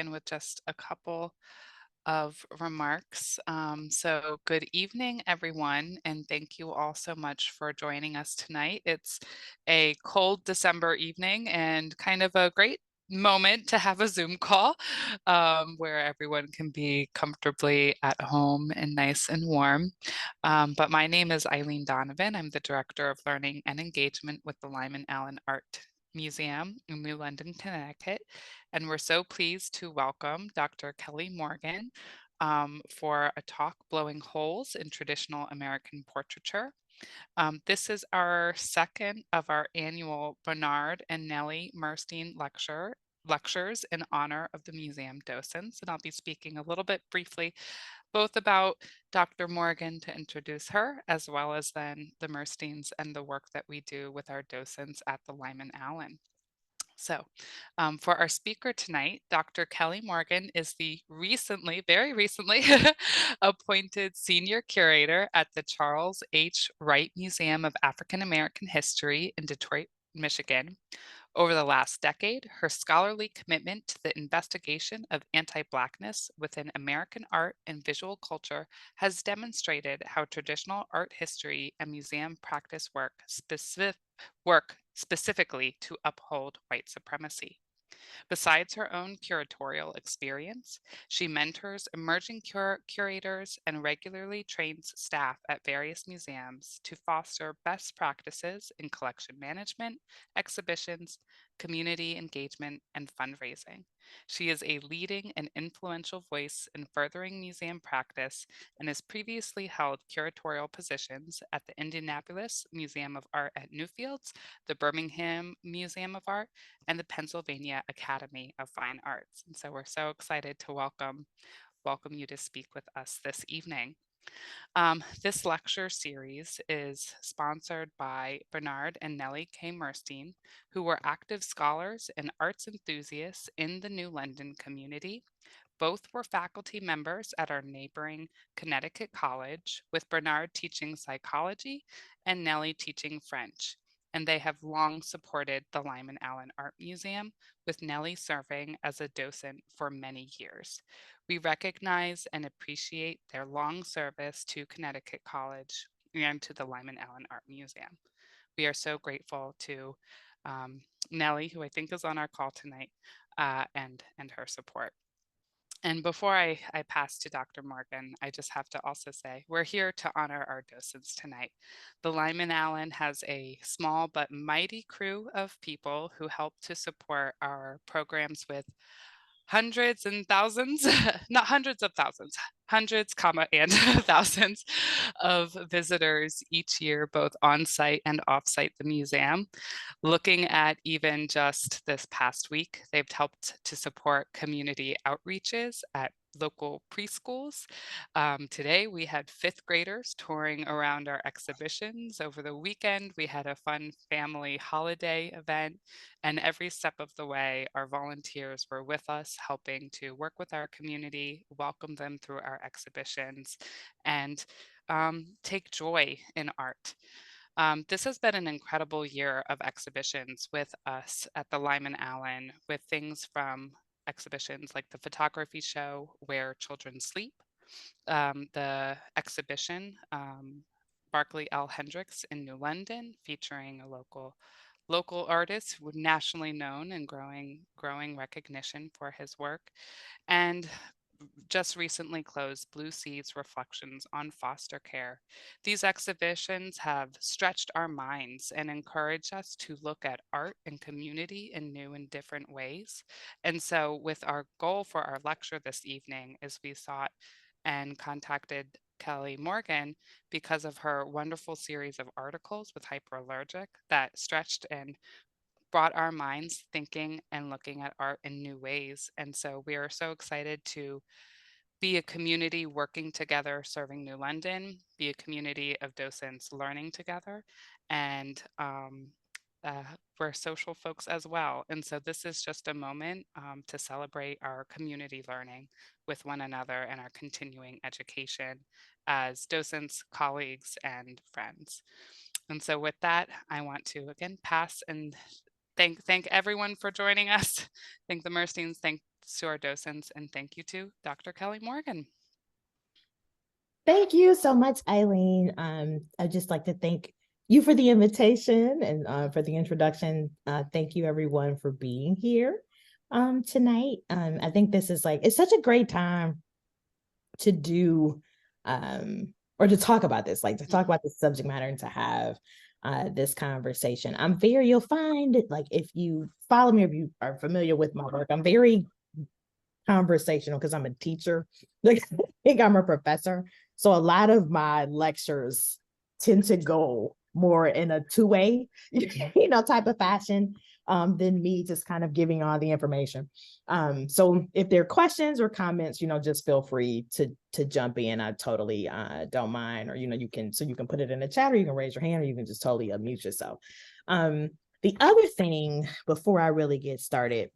in with just a couple of remarks. So, good evening, everyone, and thank you all so much for joining us tonight. It's a cold December evening and kind of a great moment to have a Zoom call where everyone can be comfortably at home and nice and warm. But my name is Eileen Donovan. I'm the Director of Learning and Engagement with the Lyman Allen Art Museum in New London, Connecticut. And we're so pleased to welcome Dr. Kelli Morgan for a talk, Blowing Holes in Traditional American Portraiture. This is our second of our annual Bernard and Nelly Murstein lectures in honor of the museum docents. And I'll be speaking a little bit briefly both about Dr. Morgan to introduce her, as well as then the Mursteins and the work that we do with our docents at the Lyman Allen. So, for our speaker tonight, Dr. Kelli Morgan is the very recently, appointed senior curator at the Charles H. Wright Museum of African American History in Detroit, Michigan. Over the last decade, her scholarly commitment to the investigation of anti-Blackness within American art and visual culture has demonstrated how traditional art history and museum practice work specifically to uphold white supremacy. Besides her own curatorial experience, she mentors emerging curators and regularly trains staff at various museums to foster best practices in collection management, exhibitions, community engagement, and fundraising. She is a leading and influential voice in furthering museum practice and has previously held curatorial positions at the Indianapolis Museum of Art at Newfields, the Birmingham Museum of Art, and the Pennsylvania Academy of Fine Arts. And so we're so excited to welcome you to speak with us this evening. This lecture series is sponsored by Bernard and Nelly K. Murstein, who were active scholars and arts enthusiasts in the New London community. Both were faculty members at our neighboring Connecticut College, with Bernard teaching psychology and Nelly teaching French. And they have long supported the Lyman Allen Art Museum, with Nelly serving as a docent for many years. We recognize and appreciate their long service to Connecticut College and to the Lyman Allen Art Museum. We are so grateful to Nelly, who I think is on our call tonight, and her support. And before I pass to Dr. Morgan, I just have to also say we're here to honor our docents tonight. The Lyman Allen has a small but mighty crew of people who help to support our programs with hundreds and thousands, not hundreds of thousands, hundreds, comma, and thousands of visitors each year, both on site and off site the museum. Looking at even just this past week, they've helped to support community outreaches at local preschools. Today, we had fifth graders touring around our exhibitions. Over the weekend, we had a fun family holiday event. And every step of the way, our volunteers were with us, helping to work with our community, welcome them through our exhibitions, and take joy in art. This has been an incredible year of exhibitions with us at the Lyman Allen, with things from exhibitions like the photography show Where Children Sleep, the exhibition Barclay L. Hendricks in New London, featuring a local artist nationally known and growing recognition for his work, and just recently closed Blue Seeds Reflections on Foster Care. These exhibitions have stretched our minds and encouraged us to look at art and community in new and different ways. And so with our goal for our lecture this evening is we sought and contacted Kelli Morgan because of her wonderful series of articles with Hyperallergic that stretched and brought our minds thinking and looking at art in new ways. And so we are so excited to be a community working together, serving New London, be a community of docents learning together, and we're social folks as well. And so this is just a moment to celebrate our community learning with one another and our continuing education as docents, colleagues, and friends. And so with that, I want to again pass and Thank everyone for joining us. Thank the Mursteins, thanks to our docents, and thank you to Dr. Kelli Morgan. Thank you so much, Eileen. I'd just like to thank you for the invitation and for the introduction. Thank you, everyone, for being here tonight. I think this is it's such a great time to do or to talk about this, to talk about the subject matter and to have this conversation. You'll find if you follow me, if you are familiar with my work, I'm very conversational because I'm a teacher. I think I'm a professor. So a lot of my lectures tend to go more in a two-way, type of fashion than me just kind of giving all the information. So if there are questions or comments, just feel free to jump in. I totally don't mind, or you can put it in the chat, or you can raise your hand, or you can just totally unmute yourself. The other thing before I really get started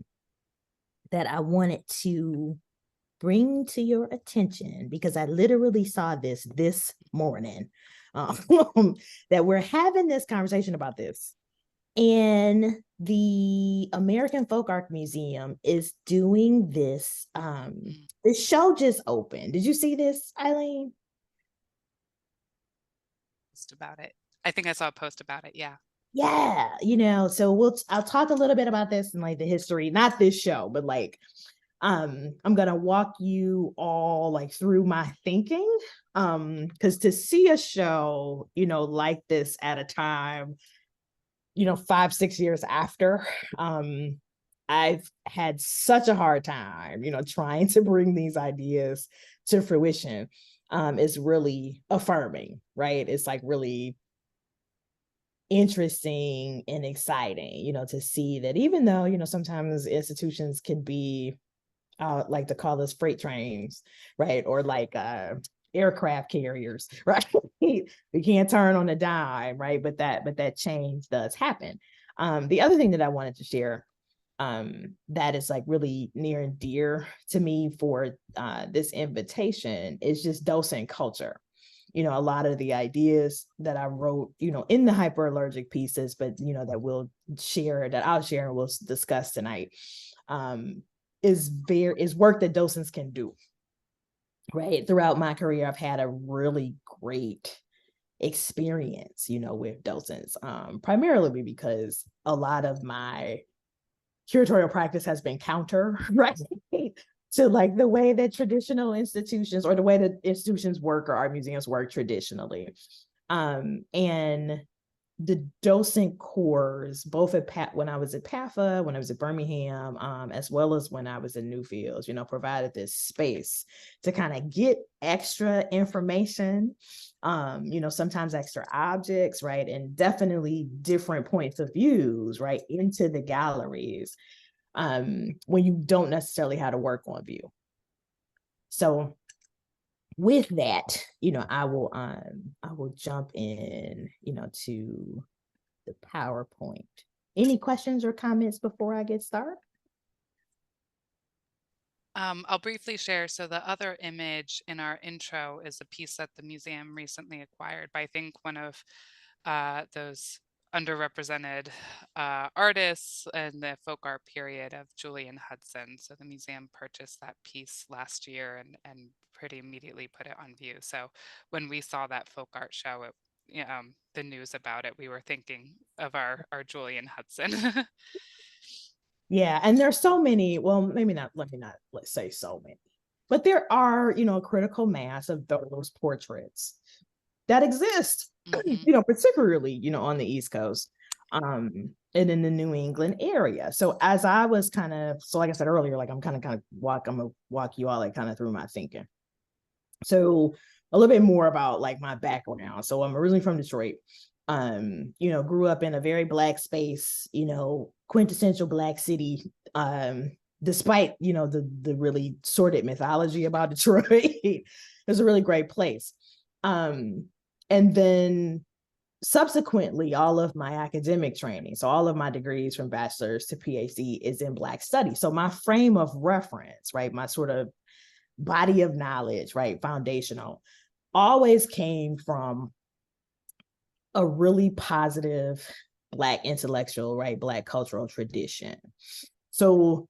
that I wanted to bring to your attention, because I literally saw this morning, that we're having this conversation about this. And the American Folk Art Museum is doing this. The show just opened. Did you see this, Eileen? Post about it. I think I saw a post about it. Yeah. Yeah, so I'll talk a little bit about this and the history, not this show, but I'm gonna walk you all through my thinking. Because to see a show, like this at a time, 5-6 years after, I've had such a hard time, trying to bring these ideas to fruition. Is really affirming, right? It's really interesting and exciting, to see that even though, sometimes institutions can be, like to call us freight trains, right? Or aircraft carriers, right? We can't turn on a dime, right? But that change does happen. The other thing that I wanted to share, that is really near and dear to me for this invitation, is just docent culture. A lot of the ideas that I wrote, in the hyperallergic pieces, but that I'll share and we'll discuss tonight, is work that docents can do. Right. Throughout my career, I've had a really great experience, with docents, primarily because a lot of my curatorial practice has been counter, right? To the way that traditional institutions, or the way that institutions work, or art museums work traditionally. And the docent corps, both when I was at PAFA, when I was at Birmingham, as well as when I was in Newfields, provided this space to kind of get extra information, sometimes extra objects, right? And definitely different points of views, right, into the galleries, when you don't necessarily have to work on view. So with that, I will jump in, to the PowerPoint. Any questions or comments before I get started? I'll briefly share. So the other image in our intro is a piece that the museum recently acquired by, I think, one of those underrepresented artists in the folk art period of Julian Hudson. So the museum purchased that piece last year and pretty immediately put it on view. So when we saw that folk art show, the news about it, we were thinking of our Julian Hudson. Yeah, and there's so many, well, maybe not, let's say so many, but there are, a critical mass of those portraits that exist, particularly, on the East Coast, and in the New England area. So as I was like I said earlier, I'm gonna walk you all kind of through my thinking. So a little bit more about my background. So I'm originally from Detroit. Grew up in a very Black space, quintessential Black city. Despite the really sordid mythology about Detroit, it's a really great place. And then subsequently, all of my academic training, so all of my degrees from bachelor's to PhD, is in Black studies. So my frame of reference, right, my sort of body of knowledge, right, foundational, always came from a really positive Black intellectual, right, Black cultural tradition. So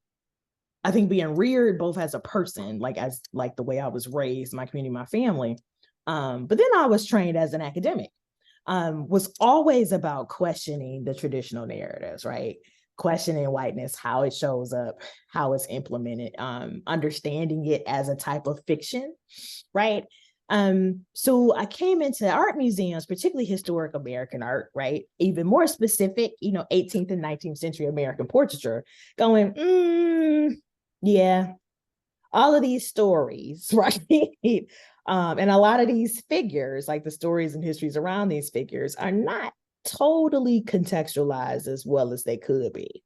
I think being reared both as a person, like as like the way I was raised, my community, my family, but then I was trained as an academic, was always about questioning the traditional narratives, right? Questioning whiteness, how it shows up, how it's implemented, understanding it as a type of fiction, right? So I came into art museums, particularly historic American art, right? Even more specific, 18th and 19th century American portraiture, going, yeah, all of these stories, right? And a lot of these figures, like the stories and histories around these figures, are not totally contextualized as well as they could be,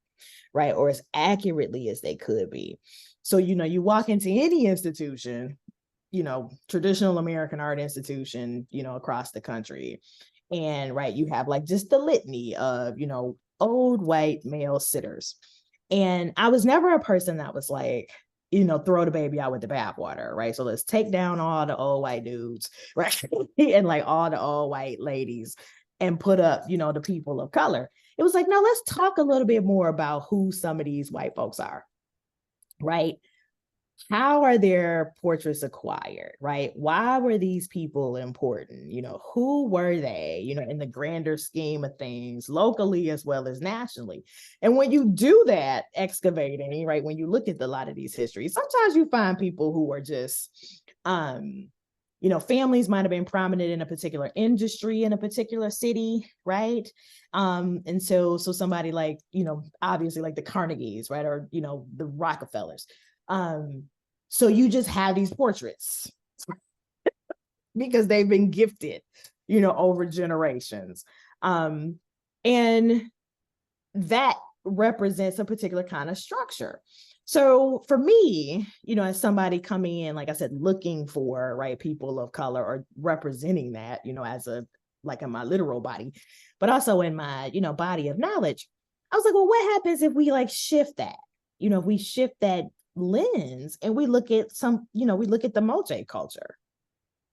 right? Or as accurately as they could be. So, you walk into any institution, traditional American art institution, across the country. And right, you have like just the litany of, old white male sitters. And I was never a person that was like, throw the baby out with the bathwater, right? So let's take down all the old white dudes, right? And like all the old white ladies and put up, the people of color. It was like, no, let's talk a little bit more about who some of these white folks are, right? How are their portraits acquired, right? Why were these people important? Who were they, in the grander scheme of things, locally as well as nationally? And when you do that excavating, right, when you look at a lot of these histories, sometimes you find people who are just, families might have been prominent in a particular industry in a particular city, right? And so somebody like, obviously like the Carnegies, right, or the Rockefellers. So you just have these portraits because they've been gifted, over generations. And that represents a particular kind of structure. So for me, as somebody coming in, like I said, looking for, right, people of color or representing that, as like in my literal body, but also in my, body of knowledge, I was like, well, what happens if we like shift that? If we shift that lens and we look at we look at the Moche culture,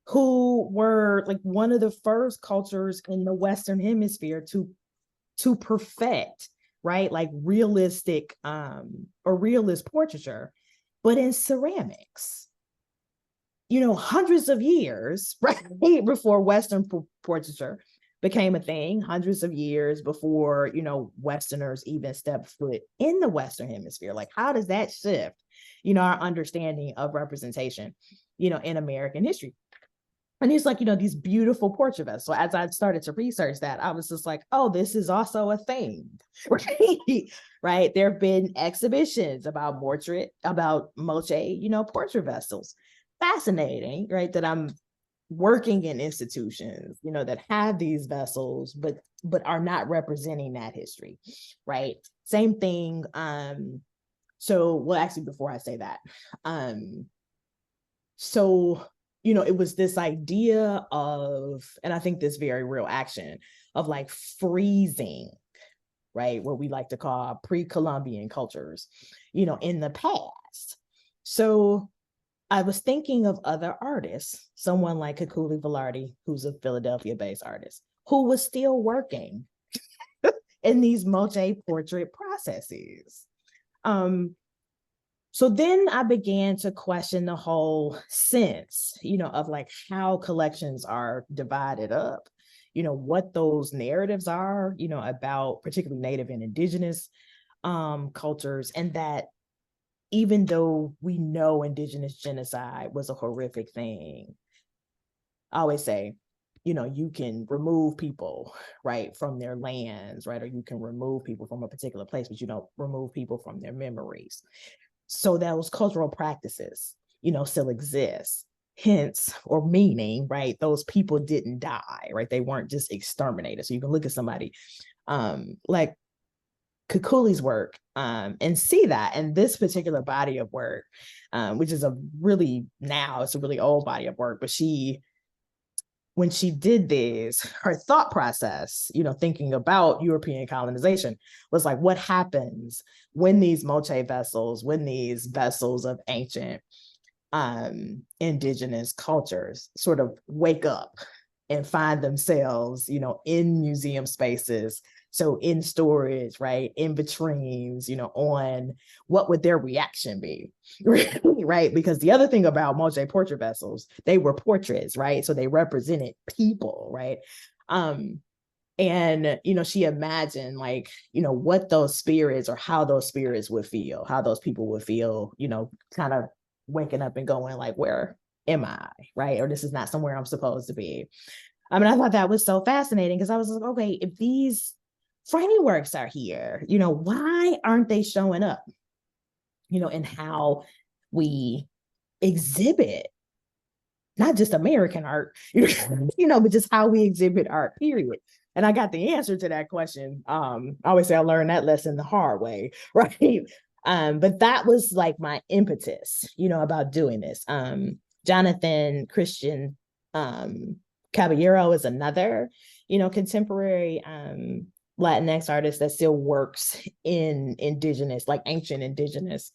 who were like one of the first cultures in the Western Hemisphere to perfect, right, like realistic or realist portraiture, but in ceramics, hundreds of years, right, before Western portraiture became a thing, hundreds of years before, Westerners even stepped foot in the Western Hemisphere. Like, how does that shift, our understanding of representation, in American history? And it's like, these beautiful portrait vessels. So as I started to research that, I was just like, oh, this is also a thing, right? Right. There have been exhibitions about Moche, portrait vessels. Fascinating, right? That I'm working in institutions, that have these vessels, but are not representing that history, right? Same thing. So, well, actually, before I say that, so it was this idea of, and I think this very real action of like freezing, right, what we like to call pre-Columbian cultures, in the past. So I was thinking of other artists, someone like Kekuli Velarde, who's a Philadelphia-based artist, who was still working in these Moche portrait processes. So then I began to question the whole sense, of like how collections are divided up, what those narratives are, about particularly Native and Indigenous cultures, and that even though we know Indigenous genocide was a horrific thing, I always say, you can remove people, right, from their lands, right, or you can remove people from a particular place, but you don't remove people from their memories. So those cultural practices, still exist. Hence, or meaning, right, those people didn't die, right? They weren't just exterminated. So you can look at somebody like Kekuli's work and see that in this particular body of work, which is it's a really old body of work, but when she did this, her thought process, thinking about European colonization was like, what happens when these Moche vessels, when these vessels of ancient indigenous cultures sort of wake up and find themselves, in museum spaces, So in storage, right, in vitrines, on what would their reaction be, right? Because the other thing about multi-portrait vessels, they were portraits, right? So they represented people, right? And she imagined like what those spirits or how those spirits would feel, how those people would feel, kind of waking up and going like, where am I, right? Or this is not somewhere I'm supposed to be. I mean, I thought that was so fascinating because I was like, okay, if these frameworks are here, why aren't they showing up, in how we exhibit not just American art, but just how we exhibit art, period. And I got the answer to that question. I always say I learned that lesson the hard way, right? But that was like my impetus, about doing this. Jonathan Christian Caballero is another, contemporary Latinx artist that still works in indigenous, like ancient indigenous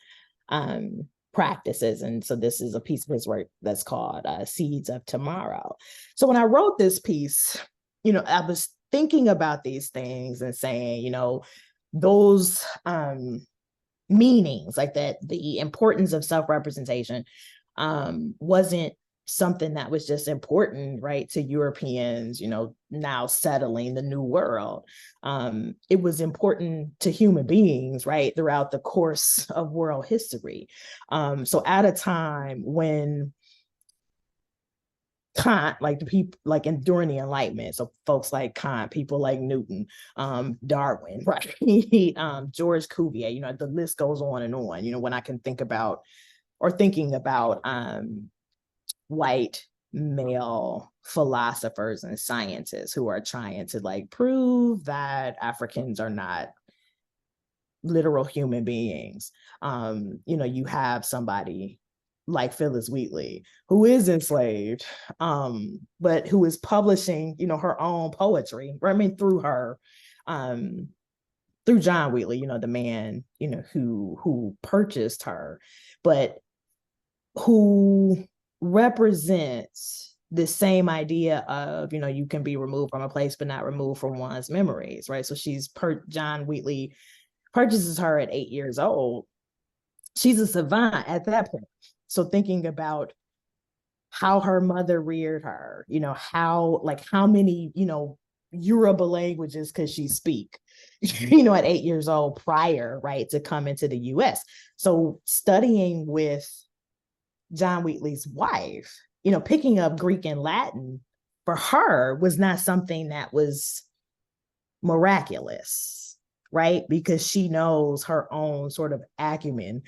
practices. And so this is a piece of his work that's called Seeds of Tomorrow. So when I wrote this piece, I was thinking about these things and saying, those meanings, like that, the importance of self-representation wasn't something that was just important, right, to Europeans, now settling the new world. It was important to human beings, right, throughout the course of world history. So at a time when Kant, like the people, like during the Enlightenment, so folks like Kant, people like Newton, Darwin, right, George Cuvier, the list goes on and on. When I can think about or thinking about white male philosophers and scientists who are trying to like prove that Africans are not literal human beings. You have somebody like Phyllis Wheatley, who is enslaved, but who is publishing, her own poetry. I mean, through her, through John Wheatley, the man, who purchased her, but who represents the same idea of, you can be removed from a place, but not removed from one's memories, right? So John Wheatley purchases her at 8 years old. She's a savant at that point. So thinking about how her mother reared her, how many, Yoruba languages could she speak, at 8 years old prior, right, to come into the US. So studying with John Wheatley's wife, picking up Greek and Latin for her was not something that was miraculous, right? Because she knows her own sort of acumen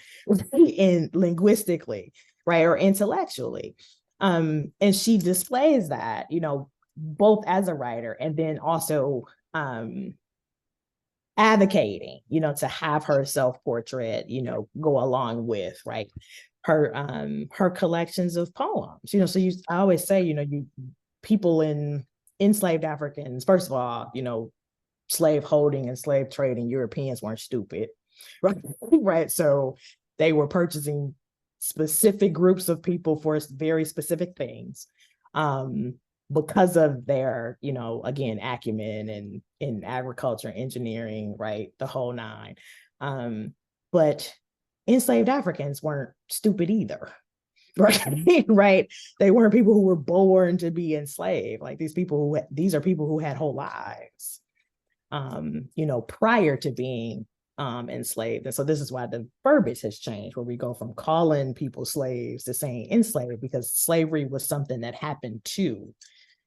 in linguistically, right, or intellectually. And she displays that, both as a writer and then also advocating, to have her self-portrait, go along with, right, her collections of poems. So I always say, people in enslaved Africans, first of all, slave holding and slave trading Europeans weren't stupid, right? Right. So they were purchasing specific groups of people for very specific things, because of their, again, acumen and in agriculture, engineering, right, the whole nine. But enslaved Africans weren't stupid either, right? Right. They weren't people who were born to be enslaved. Like these are people who had whole lives, prior to being enslaved. And so this is why the verbiage has changed, where we go from calling people slaves to saying enslaved, because slavery was something that happened to,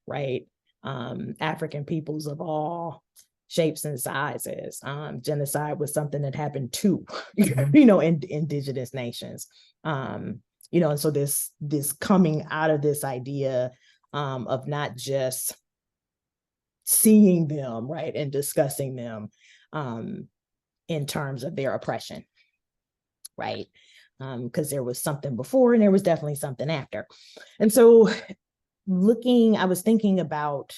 right, African peoples of all shapes and sizes. Genocide was something that happened to, in indigenous nations. And so this coming out of this idea of not just seeing them, right, and discussing them in terms of their oppression, right? Because there was something before and there was definitely something after. And so I was thinking about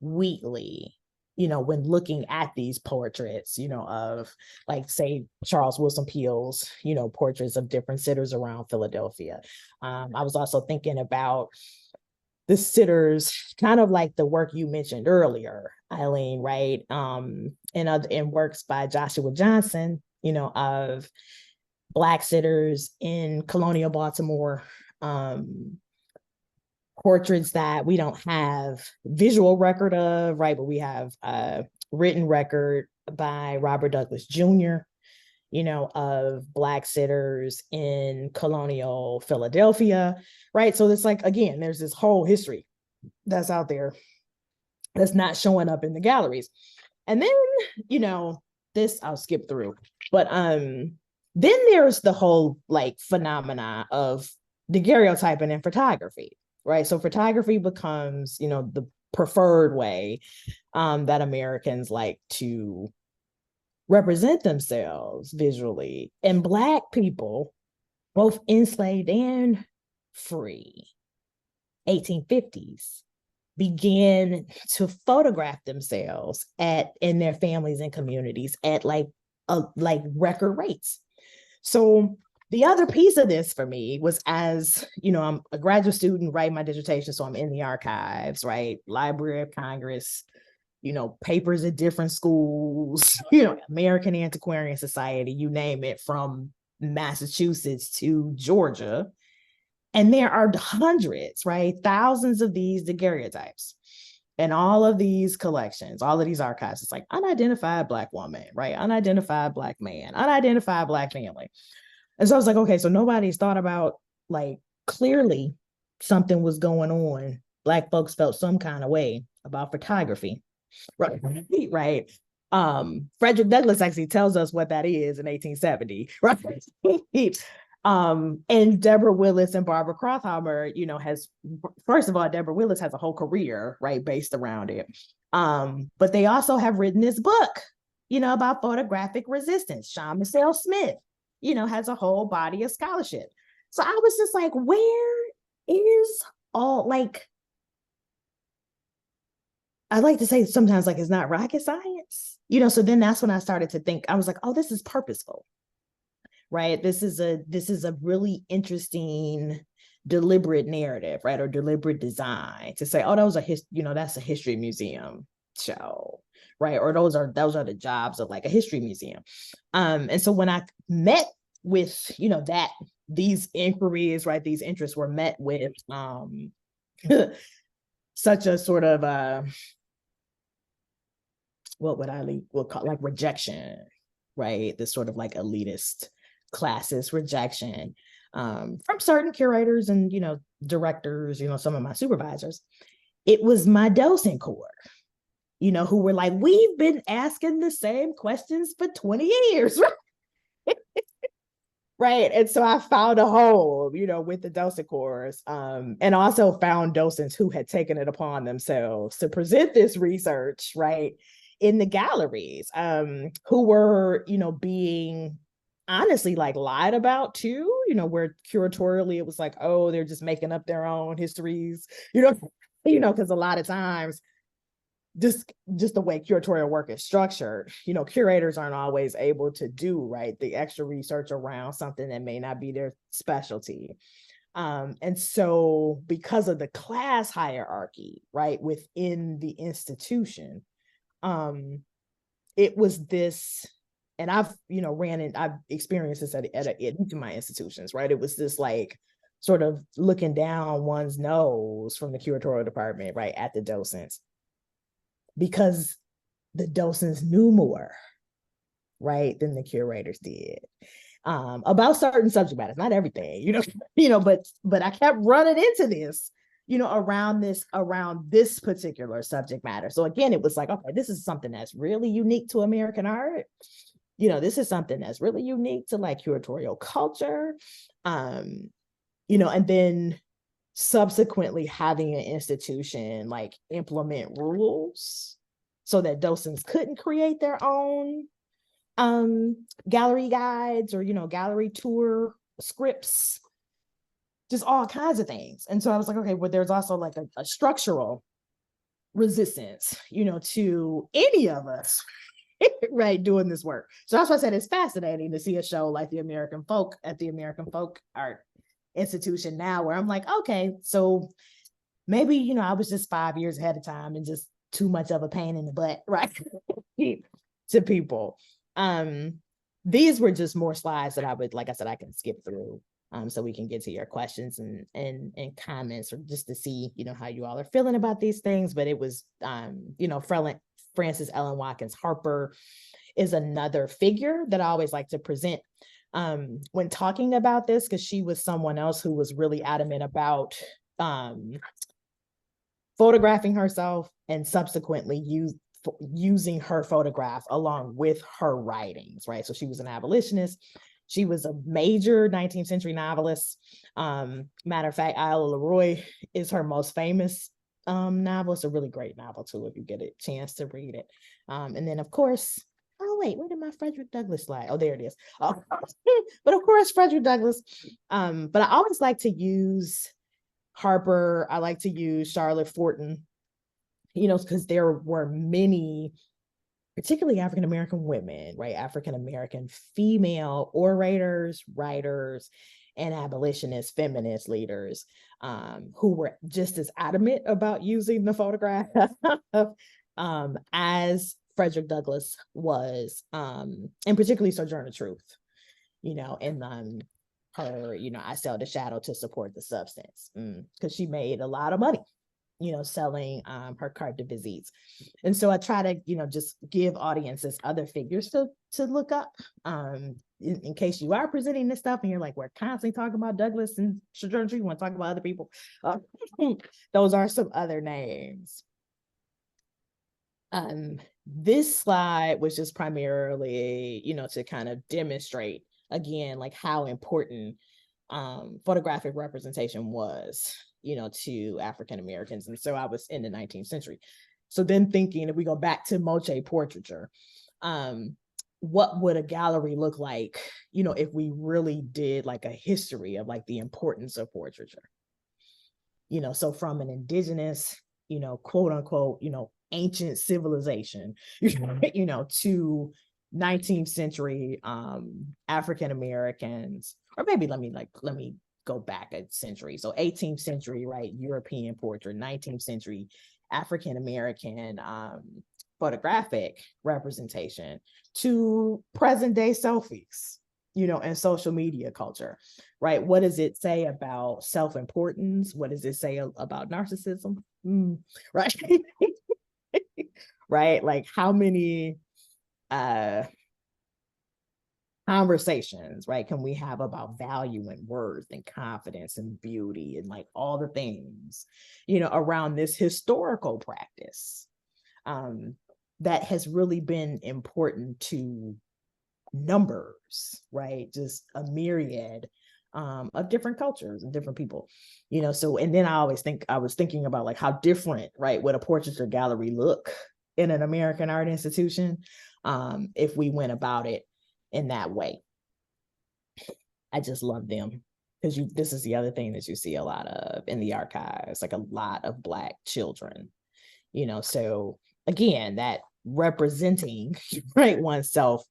Wheatley, when looking at these portraits, of like, say, Charles Wilson Peele's, portraits of different sitters around Philadelphia. I was also thinking about the sitters, kind of like the work you mentioned earlier, Eileen, right? And works by Joshua Johnson, of Black sitters in colonial Baltimore, portraits that we don't have visual record of, right? But we have a written record by Robert Douglas Jr., of Black sitters in colonial Philadelphia, right? So it's like, again, there's this whole history that's out there that's not showing up in the galleries. And then, this I'll skip through, but then there's the whole like phenomena of daguerreotyping in photography, right? So photography becomes, the preferred way that Americans like to represent themselves visually. And Black people, both enslaved and free, 1850s, began to photograph themselves in their families and communities at like record rates. So the other piece of this for me was, as I'm a graduate student writing my dissertation, so I'm in the archives, right? Library of Congress, papers at different schools, American Antiquarian Society, you name it, from Massachusetts to Georgia. And there are hundreds, right? Thousands of these daguerreotypes. And all of these collections, all of these archives, it's like unidentified Black woman, right? Unidentified Black man, unidentified Black family. And so I was like, okay, so nobody's thought about, like, clearly something was going on. Black folks felt some kind of way about photography. Right. Right. Frederick Douglass actually tells us what that is in 1870. Right. And Deborah Willis and Barbara Krauthammer, has, first of all, Deborah Willis has a whole career, right, based around it. But they also have written this book, about photographic resistance. Sean Michelle Smith, has a whole body of scholarship. So I was just like, where is all, like, I like to say sometimes, like, it's not rocket science, so then that's when I started to think, I was like, oh, this is purposeful, right? This is a really interesting, deliberate narrative, right? Or deliberate design to say, oh, that was that's a history museum show, right? Or those are the jobs of like a history museum. And so when I met with, these inquiries, right, these interests were met with such a sort of what would call like rejection, right? This sort of like elitist classist rejection from certain curators and, directors, some of my supervisors. It was my docent corps, who were like, we've been asking the same questions for 20 years, right? Right. And so I found a hole, with the docent corps, and also found docents who had taken it upon themselves to present this research, right, in the galleries, who were, being honestly like lied about too, where curatorially it was like, oh, they're just making up their own histories, because a lot of times just the way curatorial work is structured, curators aren't always able to do, right, the extra research around something that may not be their specialty. And so because of the class hierarchy, right, within the institution, it was this, and I've, I've experienced this at each of my institutions, right? It was this like sort of looking down one's nose from the curatorial department, right, at the docents, because the docents knew more, right, than the curators did about certain subject matters, not everything, but I kept running into this, around this particular subject matter. So again, it was like, okay, this is something that's really unique to American art. This is something that's really unique to like curatorial culture. And then subsequently having an institution like implement rules so that docents couldn't create their own gallery guides or, gallery tour scripts, just all kinds of things. And so I was like, okay, well, there's also like a structural resistance, to any of us, right, doing this work. So that's why I said it's fascinating to see a show like the American Folk at the American Folk Art Institution now, where I'm like, okay, so maybe, I was just 5 years ahead of time and just too much of a pain in the butt, right? To people. These were just more slides that I would, like I said, I can skip through. So we can get to your questions and comments, or just to see, how you all are feeling about these things. But it was, Frances Ellen Watkins Harper is another figure that I always like to present when talking about this, because she was someone else who was really adamant about photographing herself and subsequently using her photograph along with her writings, right? So she was an abolitionist. She was a major 19th century novelist. Matter of fact, Isla Leroy is her most famous novel. It's a really great novel too, if you get a chance to read it. And then of course, oh wait, where did my Frederick Douglass slide? Oh, there it is. Oh, but of course, Frederick Douglass. But I always like to use Harper. I like to use Charlotte Fortin, because there were many, particularly African-American women, right? African-American female orators, writers, and abolitionist feminist leaders who were just as adamant about using the photograph as Frederick Douglass was, and particularly Sojourner Truth, and her, I sell the shadow to support the substance, because she made a lot of money, selling her carte de visite. And so I try to, just give audiences other figures to look up, in case you are presenting this stuff and you're like, we're constantly talking about Douglass and Sojourner Truth, you want to talk about other people. Those are some other names. This slide was just primarily, to kind of demonstrate again, like how important photographic representation was, to African Americans. And so I was in the 19th century. So then thinking, if we go back to Moche Portraiture, what would a gallery look like, if we really did like a history of like the importance of portraiture? So from an indigenous, quote unquote, ancient civilization, to 19th century African Americans, or maybe let me go back a century. So 18th century, right, European portrait, 19th century African American photographic representation, to present day selfies, and social media culture, right? What does it say about self-importance? What does it say about narcissism? Right? Right? Like how many conversations, right, can we have about value and worth and confidence and beauty and like all the things, around this historical practice that has really been important to numbers, right? Just a myriad of different cultures and different people, so, and then I was thinking about like how different, right, would a portraiture gallery look in an American art institution if we went about it in that way. I just love them, because this is the other thing that you see a lot of in the archives, like a lot of Black children, so again, that representing, right, oneself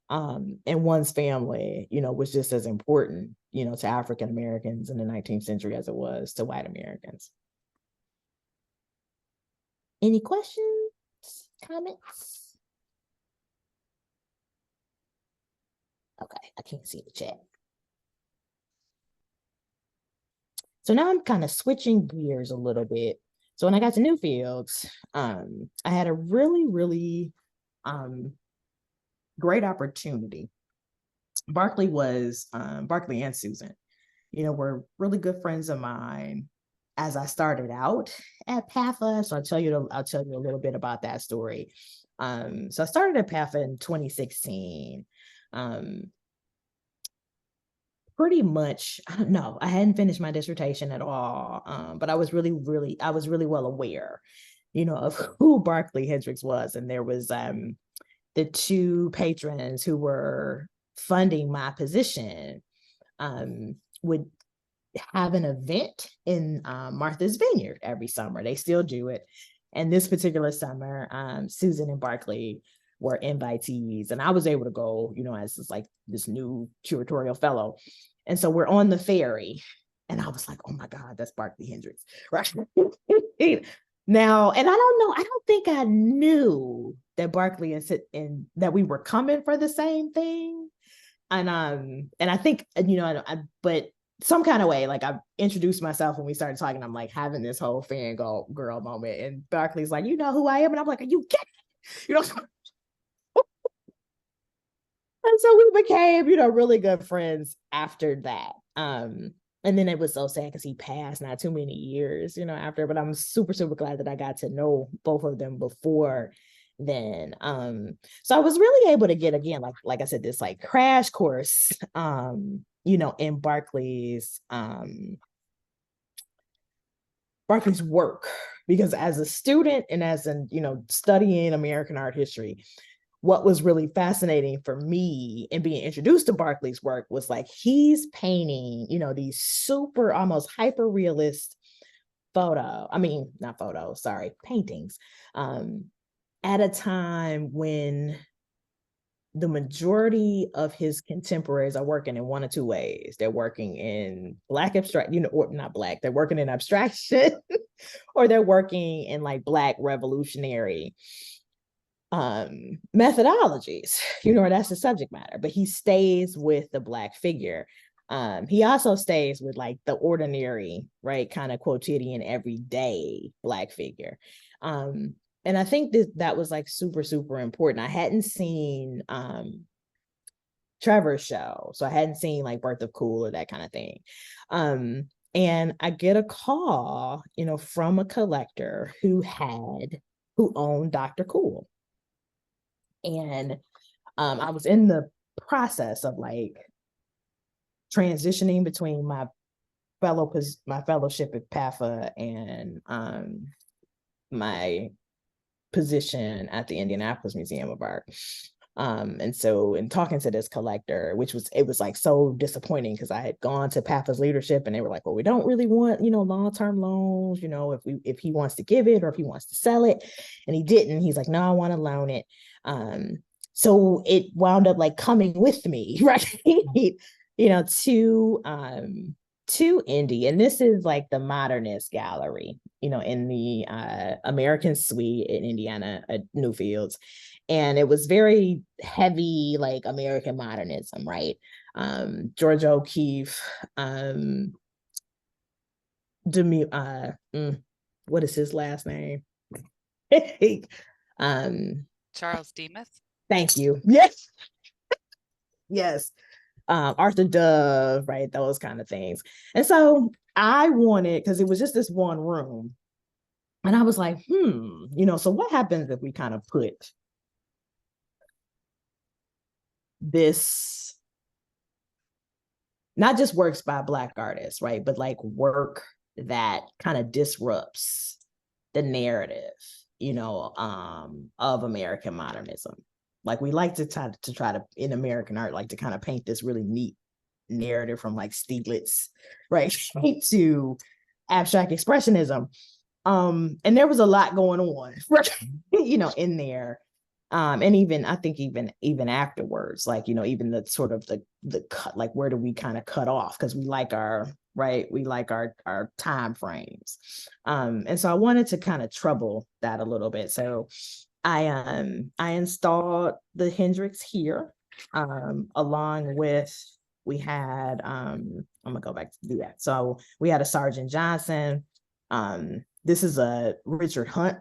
and one's family, was just as important, to African Americans in the 19th century as it was to white Americans. Any questions, comments? Okay, I can't see the chat. So now I'm kind of switching gears a little bit. So when I got to Newfields, I had a really, really great opportunity. Barkley and Susan, were really good friends of mine as I started out at PAFA. So I'll tell you a little bit about that story. So I started at PAFA in 2016. Pretty much, no, I hadn't finished my dissertation at all, but I was really well aware, of who Barkley Hendricks was. And there was the two patrons who were funding my position would have an event in Martha's Vineyard every summer. They still do it. And this particular summer, Susan and Barkley were invitees, and I was able to go, as this new curatorial fellow. And so we're on the ferry, and I was like, oh my God, that's Barkley Hendricks, right? Now, and I don't think I knew that Barkley and that we were coming for the same thing. And I think, but some kind of way, like I introduced myself when we started talking. I'm like having this whole girl moment, and Barkley's like, you know who I am, and I'm like, are you kidding? You know, and so we became, really good friends after that. And then it was so sad because he passed not too many years, after. But I'm super, super glad that I got to know both of them before then. So I was really able to get, again, like I said, this like crash course, in Barkley's work, because as a student and as an, studying American art history, what was really fascinating for me in being introduced to Barkley's work was like he's painting, these super almost hyper realist paintings, at a time when the majority of his contemporaries are working in one of two ways. They're working in Black abstract, or not Black, they're working in abstraction or they're working in like Black revolutionary methodologies, or that's the subject matter. But he stays with the Black figure. He also stays with like the ordinary, right, kind of quotidian, everyday Black figure. And I think that was like super, super important. I hadn't seen Trevor's show, so I hadn't seen like Birth of Cool or that kind of thing. And I get a call, from a collector who owned Dr. Cool. And I was in the process of like transitioning between my fellowship at PAFA and my position at the Indianapolis Museum of Art. And so in talking to this collector, it was like so disappointing because I had gone to PAFA's leadership and they were like, well, we don't really want, long-term loans, if he wants to give it or if he wants to sell it. And he didn't. He's like, no, I want to loan it. So it wound up like coming with me, right? To Indy. And this is like the Modernist Gallery, in the American Suite in Indiana at Newfields. And it was very heavy, like American modernism, right? George O'Keeffe, what is his last name? Charles Demuth. Thank you. Yes. Yes. Arthur Dove, right? Those kind of things. And so I wanted, because it was just this one room. And I was like, so what happens if we kind of put this, not just works by Black artists, right? But like work that kind of disrupts the narrative, of American modernism. Like we like to try to in American art, like to kind of paint this really neat narrative from like Stieglitz, right, to abstract expressionism. And there was a lot going on, right, in there. And even I think even afterwards, like, even the sort of the cut, like where do we kind of cut off? Because we like our time frames. And so I wanted to kind of trouble that a little bit. So I installed the Hendrix here, along with we had I'm gonna go back to do that. So we had a Sergeant Johnson. This is a Richard Hunt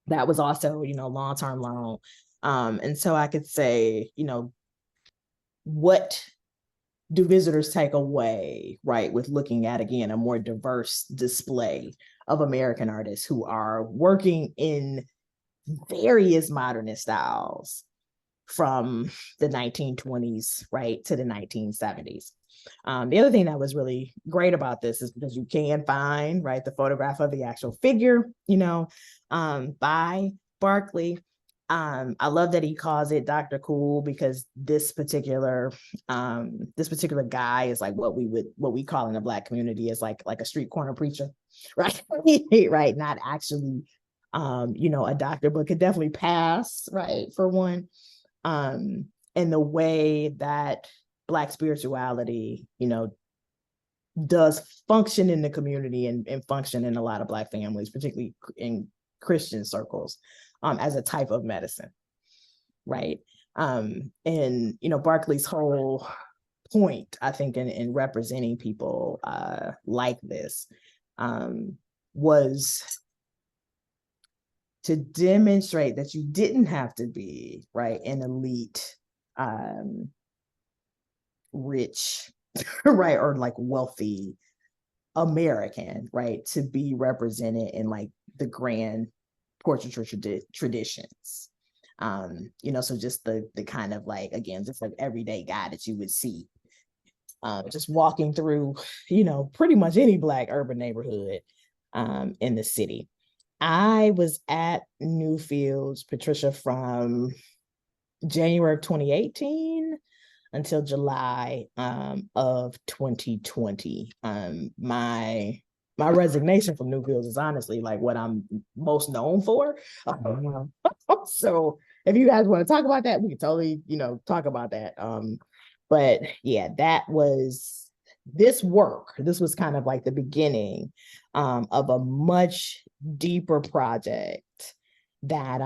that was also, long-term loan. And so I could say, what do visitors take away, right, with looking at, again, a more diverse display of American artists who are working in various modernist styles from the 1920s, right, to the 1970s. The other thing that was really great about this is because you can find, right, the photograph of the actual figure, by Barkley. I love that he calls it Dr. Cool, because this particular guy is like what we call in the Black community is like a street corner preacher, right? Right, not actually a doctor, but could definitely pass, right, for one. And the way that Black spirituality, does function in the community and function in a lot of Black families, particularly in Christian circles, as a type of medicine, right? And Barclay's whole point, I think, in representing people like this was to demonstrate that you didn't have to be, right, an elite, rich, right, or like wealthy American, right, to be represented in like the grand portraiture traditions. So just the kind of like, again, just like everyday guy that you would see just walking through, pretty much any Black urban neighborhood in the city. I was at Newfields, Patricia, from January of 2018 until July of 2020. My resignation from Newfields is honestly like what I'm most known for. So if you guys want to talk about that, we can totally, talk about that. But yeah, that was this work. This was kind of like the beginning of a much deeper project that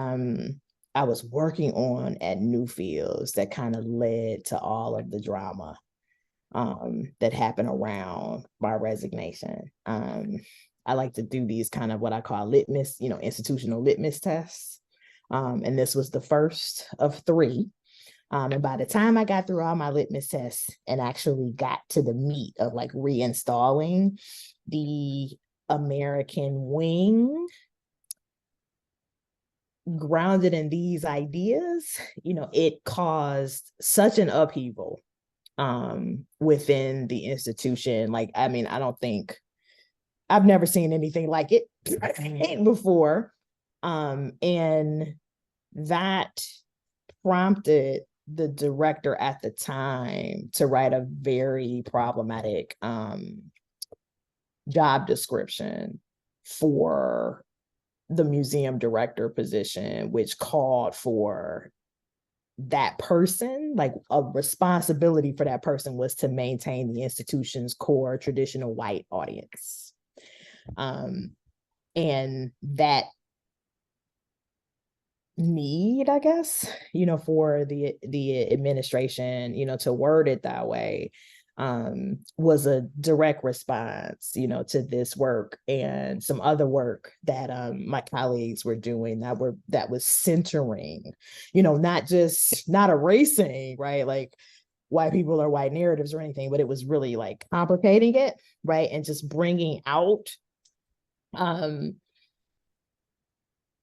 I was working on at Newfields that kind of led to all of the drama that happened around my resignation. I like to do these kind of what I call litmus, institutional litmus tests. And this was the first of 3. And by the time I got through all my litmus tests and actually got to the meat of like reinstalling the American wing grounded in these ideas, it caused such an upheaval within the institution. Like, I mean, I've never seen anything like it before. And that prompted the director at the time to write a very problematic job description for the museum director position, which called for that person, like a responsibility for that person was to maintain the institution's core traditional white audience. And that need, I guess, for the administration, to word it that way, was a direct response, to this work and some other work that my colleagues were doing that was centering, not erasing, right, like white people or white narratives or anything, but it was really like complicating it, right, and just bringing out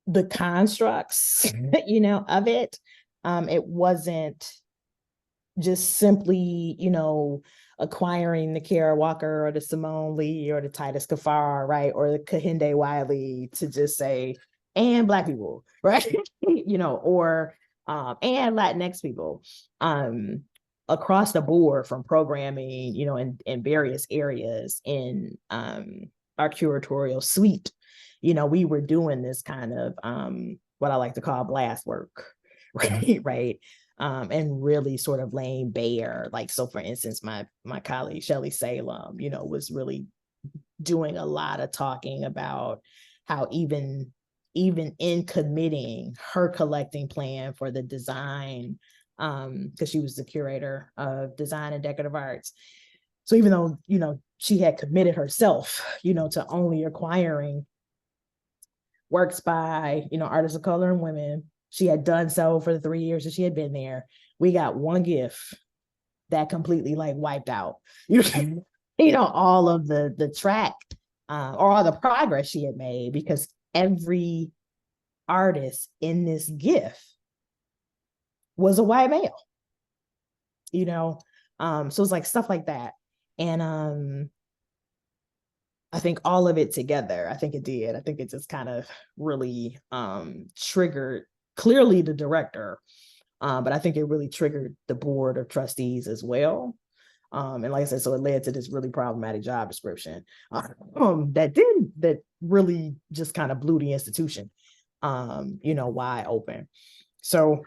the constructs, of it. It wasn't just simply, acquiring the Kara Walker or the Simone Lee or the Titus Kafar, right, or the Kehinde Wiley to just say, and Black people, right, or and Latinx people, across the board from programming, in various areas in our curatorial suite. We were doing this kind of what I like to call blast work, right? And really sort of laying bare, like, so for instance, my colleague Shelley Salem, was really doing a lot of talking about how even in committing her collecting plan for the design, because she was the curator of design and decorative arts. So even though, she had committed herself, to only acquiring works by, artists of color and women, she had done so for the 3 years that she had been there. We got one gift that completely like wiped out, all of the track or all the progress she had made, because every artist in this gift was a white male, so it's like stuff like that. And I think all of it together, I think it just kind of really triggered clearly the director, but I think it really triggered the board of trustees as well. And like I said, so it led to this really problematic job description that really just kind of blew the institution, wide open. So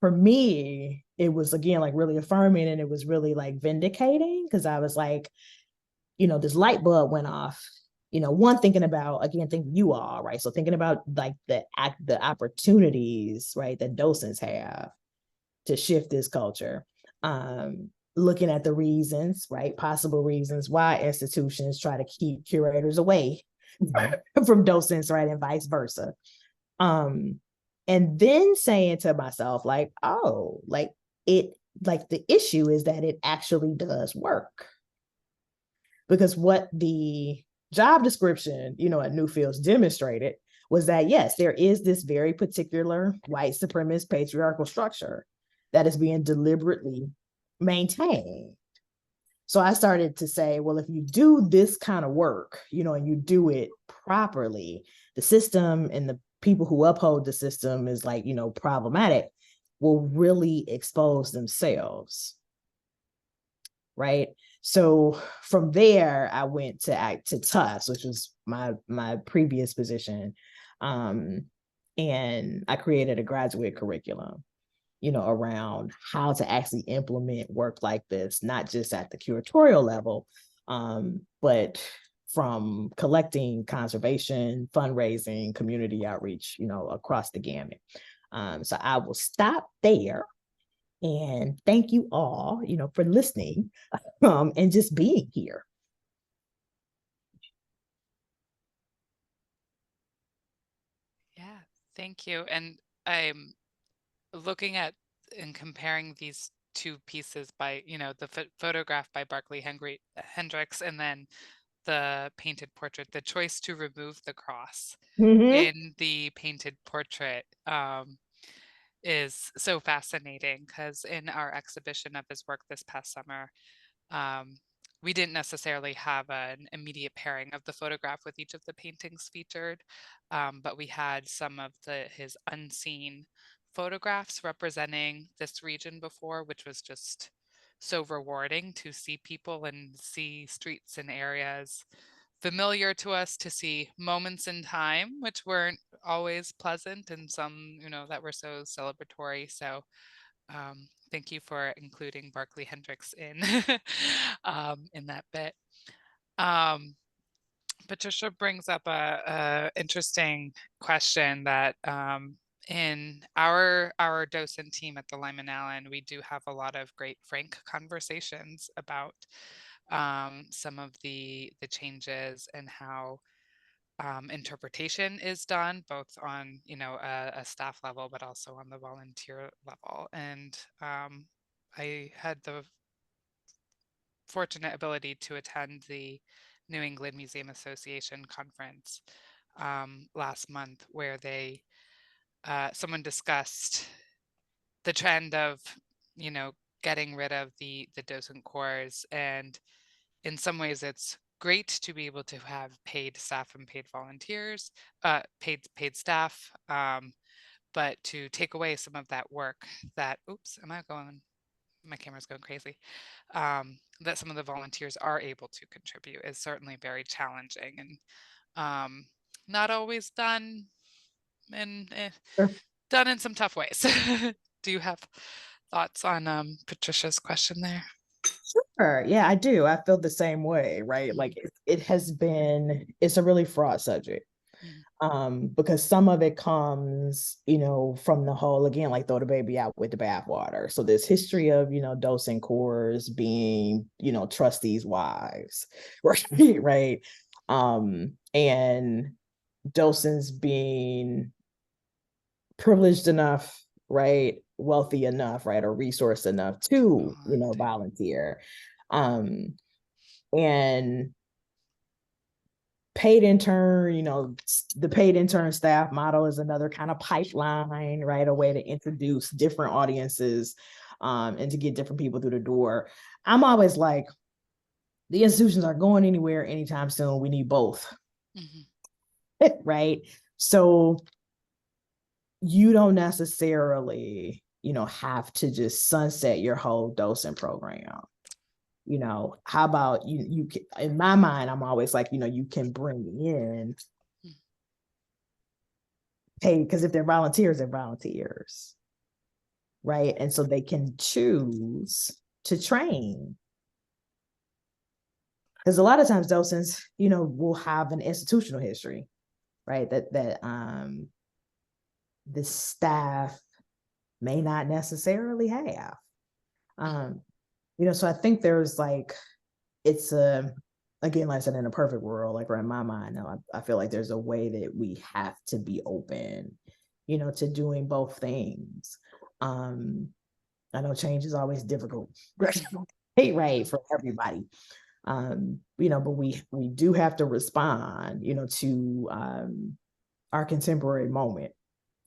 for me, it was again like really affirming, and it was really like vindicating, because I was like, this light bulb went off. One, thinking about, again, thinking you all, right? So thinking about like the opportunities, right, that docents have to shift this culture. Looking at the reasons, right, possible reasons why institutions try to keep curators away from docents, right, and vice versa. And then saying to myself, like, oh, like the issue is that it actually does work. Because what the job description, at Newfields demonstrated was that, yes, there is this very particular white supremacist patriarchal structure that is being deliberately maintained. So I started to say, well, if you do this kind of work, and you do it properly, the system and the people who uphold the system is like, problematic, will really expose themselves. Right. So from there, I went to Tufts, which was my previous position. And I created a graduate curriculum, around how to actually implement work like this, not just at the curatorial level, but from collecting, conservation, fundraising, community outreach, across the gamut. So I will stop there. And thank you all, for listening, and just being here. Yeah, thank you. And I'm looking at and comparing these two pieces by, the photograph by Barclay Hendricks, and then the painted portrait, the choice to remove the cross in the painted portrait is so fascinating, because in our exhibition of his work this past summer, we didn't necessarily have an immediate pairing of the photograph with each of the paintings featured, but we had some of his unseen photographs representing this region before, which was just so rewarding to see people and see streets and areas familiar to us, to see moments in time which weren't always pleasant, and some, that were so celebratory. So thank you for including Barclay Hendricks in that bit. Patricia brings up a interesting question that in our docent team at the Lyman Allen, we do have a lot of great frank conversations about some of the changes and how interpretation is done, both on a staff level, but also on the volunteer level. And I had the fortunate ability to attend the New England Museum Association conference last month, where someone discussed the trend of getting rid of the docent corps, and in some ways it's great to be able to have paid staff and paid volunteers, paid staff, but to take away some of that work that, oops, my camera's going crazy, that some of the volunteers are able to contribute is certainly very challenging, and not always done, and Sure. done in some tough ways. Do you have thoughts on Patricia's question there? Sure. Yeah, I do. I feel the same way, right? Mhm. Like it's a really fraught subject. Mhm. Because some of it comes, from the whole, again, like throw the baby out with the bathwater. So this history of, docent corps being, trustees' wives, right? Right. And docents being privileged enough, right, wealthy enough, right, or resource enough to, volunteer. Um, and paid intern, the paid intern staff model is another kind of pipeline, right? A way to introduce different audiences, and to get different people through the door. I'm always like, the institutions aren't going anywhere anytime soon. We need both. Mm-hmm. Right? So you don't necessarily, have to just sunset your whole docent program. How about you can, in my mind, I'm always like, you can bring in paid, because if they're volunteers, they're volunteers. right? And so they can choose to train. Because a lot of times docents, will have an institutional history, right? That the staff may not necessarily have. So I think there's like, it's again, like I said, in a perfect world, like in my mind, I feel like there's a way that we have to be open, to doing both things. I know change is always difficult, right, for everybody. But we do have to respond, to our contemporary moment.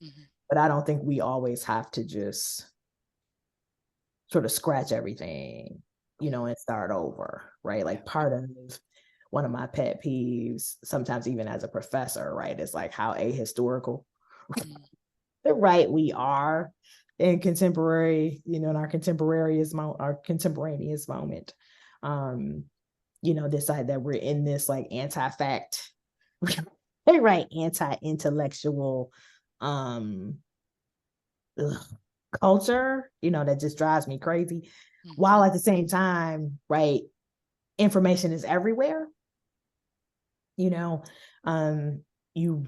Mm-hmm. But I don't think we always have to just sort of scratch everything, and start over, right? Like part of one of my pet peeves, sometimes even as a professor, right, is like how ahistorical, right, we are in contemporary, in our contemporaneous moment. Decide that we're in this like anti-fact, right, anti-intellectual culture, that just drives me crazy. While at the same time, right, information is everywhere. You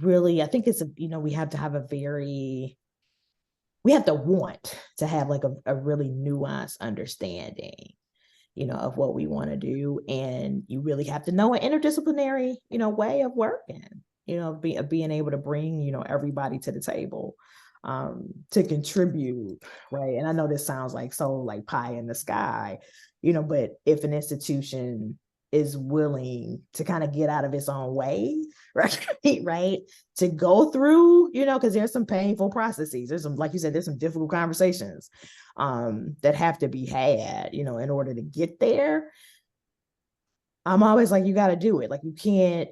really, I think it's we have to have we have to want to have like a really nuanced understanding, of what we want to do. And you really have to know an interdisciplinary, way of working, being able to bring, everybody to the table, to contribute, right? And I know this sounds like so like pie in the sky, but if an institution is willing to kind of get out of its own way, right, right, to go through, because there's some painful processes, there's some, like you said, there's some difficult conversations that have to be had, in order to get there. I'm always like, you got to do it. Like, you can't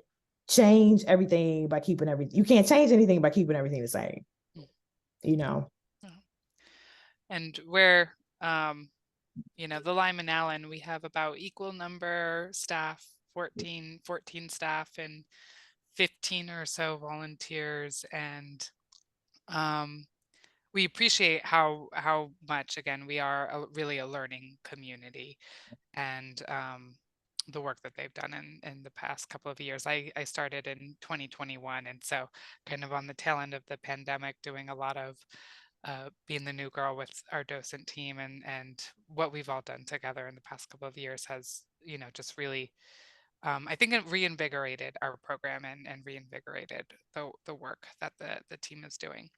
change everything by keeping everything. You can't change anything by keeping everything the same. And where, the Lyman Allen, we have about equal number staff, 14 staff and 15 or so volunteers. And we appreciate how much, again, we are really a learning community, and the work that they've done in the past couple of years. I started in 2021, and so kind of on the tail end of the pandemic, doing a lot of being the new girl with our docent team, and what we've all done together in the past couple of years has, just really, I think it reinvigorated our program and reinvigorated the work that the team is doing.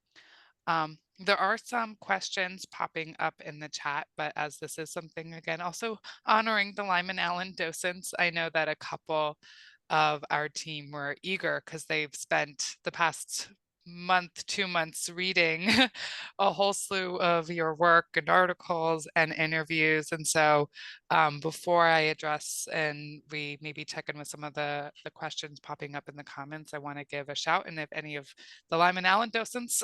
There are some questions popping up in the chat, but as this is something, again, also honoring the Lyman Allen docents, I know that a couple of our team were eager because they've spent the past month, 2 months reading a whole slew of your work and articles and interviews. And so before I address and we maybe check in with some of the questions popping up in the comments, I want to give a shout. And if any of the Lyman Allen docents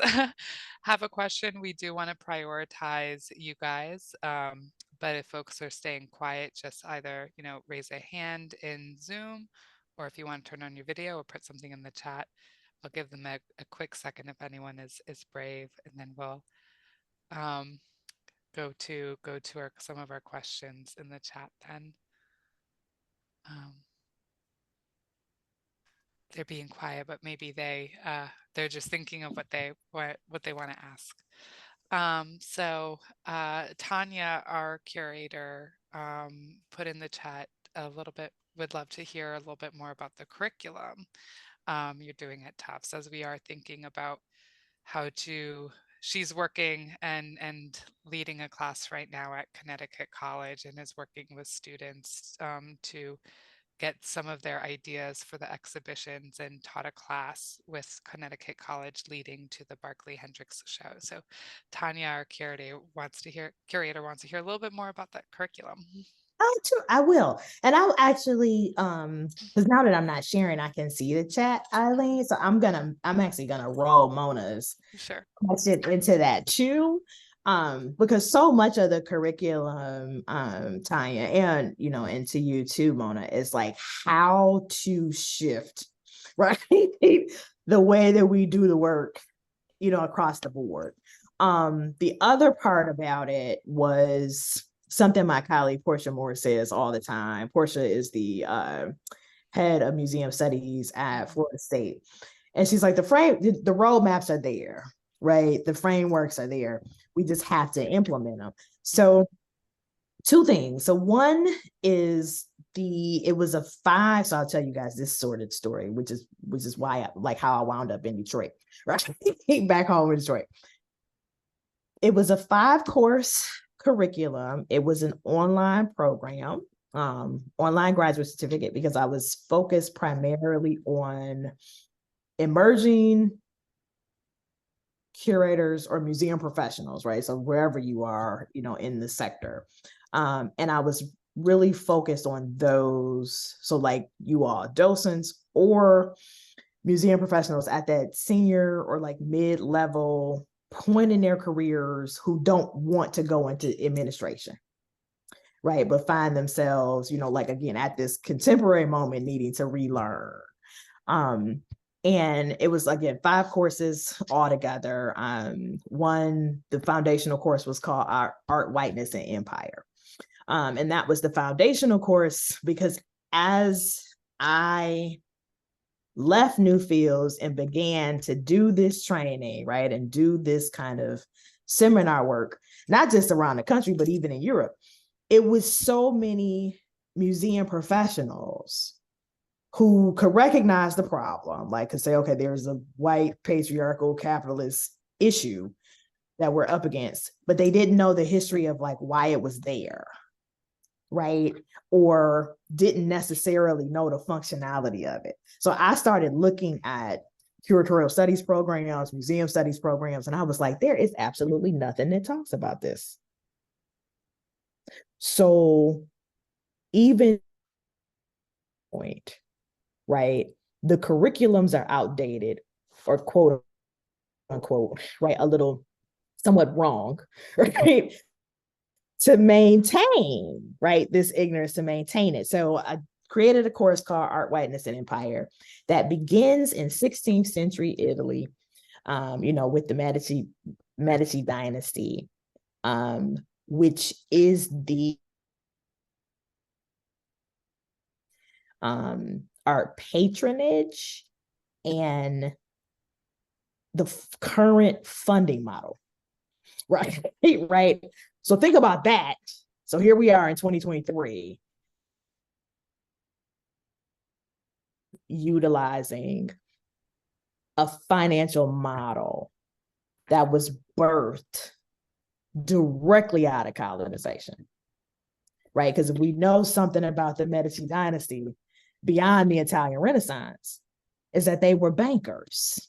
have a question, we do want to prioritize you guys. But if folks are staying quiet, just either, raise a hand in Zoom, or if you want to turn on your video or put something in the chat. I'll give them a quick second if anyone is brave, and then we'll go to some of our questions in the chat then. They're being quiet, but maybe they're just thinking of what they want to ask. So Tanya, our curator, put in the chat a little bit, would love to hear a little bit more about the curriculum you're doing at Tufts, as we are thinking about how to, she's working and leading a class right now at Connecticut College, and is working with students to get some of their ideas for the exhibitions, and taught a class with Connecticut College leading to the Barclay Hendricks show. So Tanya, our curator, wants to hear a little bit more about that curriculum. I will. And I'll actually, because now that I'm not sharing, I can see the chat, Eileen. So I'm actually gonna roll Mona's question into that too. Because so much of the curriculum, Tanya, and and to you too, Mona, is like how to shift, right? The way that we do the work, across the board. The other part about it was something my colleague Portia Moore says all the time. Portia is the head of museum studies at Florida State. And she's like, the roadmaps are there, right? The frameworks are there. We just have to implement them. So two things. So one is it was a 5, so I'll tell you guys this sordid story, which is why how I wound up in Detroit, right? Back home in Detroit. It was a 5-course curriculum. It was an online program, online graduate certificate, because I was focused primarily on emerging curators or museum professionals, right? So wherever you are, in the sector. And I was really focused on those. So like you all, docents or museum professionals at that senior or like mid-level point in their careers who don't want to go into administration, right? But find themselves, like again, at this contemporary moment needing to relearn. And it was, again, 5 courses altogether. The foundational course was called Art, Whiteness, and Empire. And that was the foundational course because as I left Newfields and began to do this training, right, and do this kind of seminar work, not just around the country, but even in Europe, it was so many museum professionals who could recognize the problem, like could say, okay, there's a white patriarchal capitalist issue that we're up against, but they didn't know the history of like why it was there, right? Or didn't necessarily know the functionality of it. So I started looking at curatorial studies programs, museum studies programs, and I was like, there is absolutely nothing that talks about this. So even point, right, the curriculums are outdated or quote unquote, right, a little somewhat wrong, right, to maintain, right, this ignorance, to maintain it. So I created a course called Art, Whiteness, and Empire that begins in 16th century Italy, with the Medici dynasty, which is the art patronage and the current funding model, right? Right. So think about that. So here we are in 2023, utilizing a financial model that was birthed directly out of colonization, right? Because if we know something about the Medici dynasty beyond the Italian Renaissance, is that they were bankers,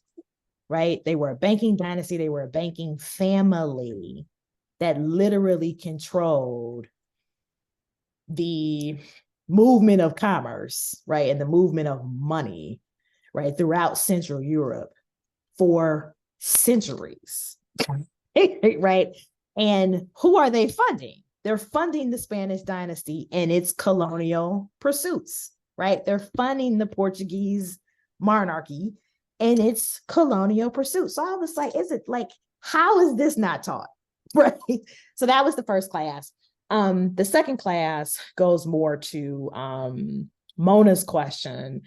right? They were a banking dynasty. They were a banking family that literally controlled the movement of commerce, right? And the movement of money, right? Throughout Central Europe for centuries, right? And who are they funding? They're funding the Spanish dynasty and its colonial pursuits, right? They're funding the Portuguese monarchy and its colonial pursuits. So I was like, how is this not taught? Right. So that was the first class. The second class goes more to Mona's question,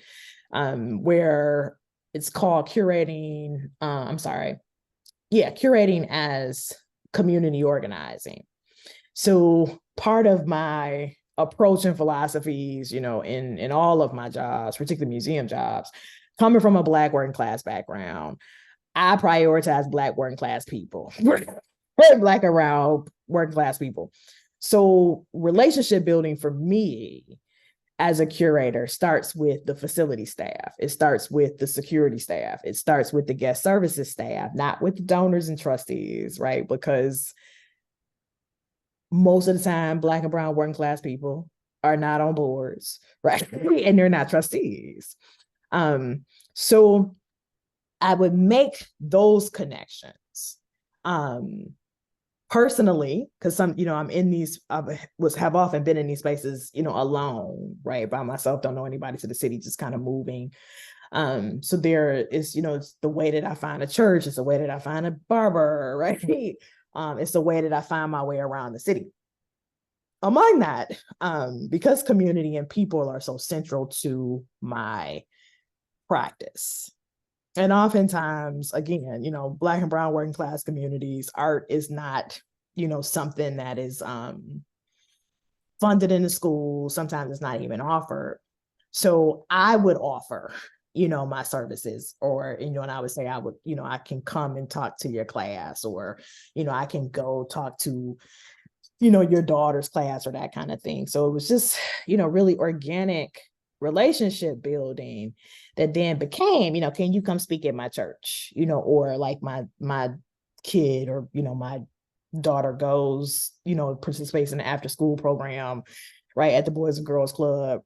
where it's called curating as community organizing. So part of my approach and philosophies, in all of my jobs, particularly museum jobs, coming from a Black working class background, I prioritize Black working class people, Black around working class people. So relationship building for me as a curator starts with the facility staff. It starts with the security staff. It starts with the guest services staff, not with the donors and trustees, right? Because most of the time, Black and brown working class people are not on boards, right? And they're not trustees. So I would make those connections personally, because some, I'm in these, have often been in these spaces, alone, right, by myself, don't know anybody to the city, just kind of moving. So there is, it's the way that I find a church, it's the way that I find a barber, right? It's the way that I find my way around the city. Among that, because community and people are so central to my practice. And oftentimes, again, Black and brown working class communities, art is not, something that is funded in the school. Sometimes it's not even offered. So I would offer, my services, or, and I would say, I can come and talk to your class, or, I can go talk to, your daughter's class, or that kind of thing. So it was just, really organic relationship building that then became, can you come speak at my church, or like my kid, or, my daughter goes, participates in the after school program, right, at the Boys and Girls Club.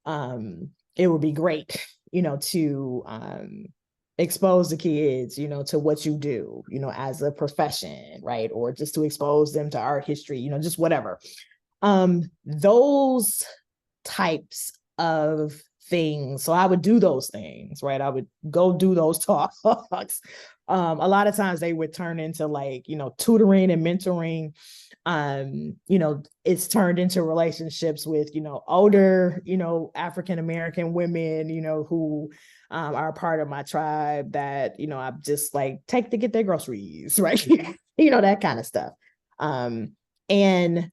It would be great, to expose the kids, to what you do, as a profession, right? Or just to expose them to art history, just whatever. Those types of things. So I would do those things, right? I would go do those talks. A lot of times they would turn into like, tutoring and mentoring. It's turned into relationships with, older, African-American women, who are a part of my tribe that, I just like take to get their groceries, right? That kind of stuff. And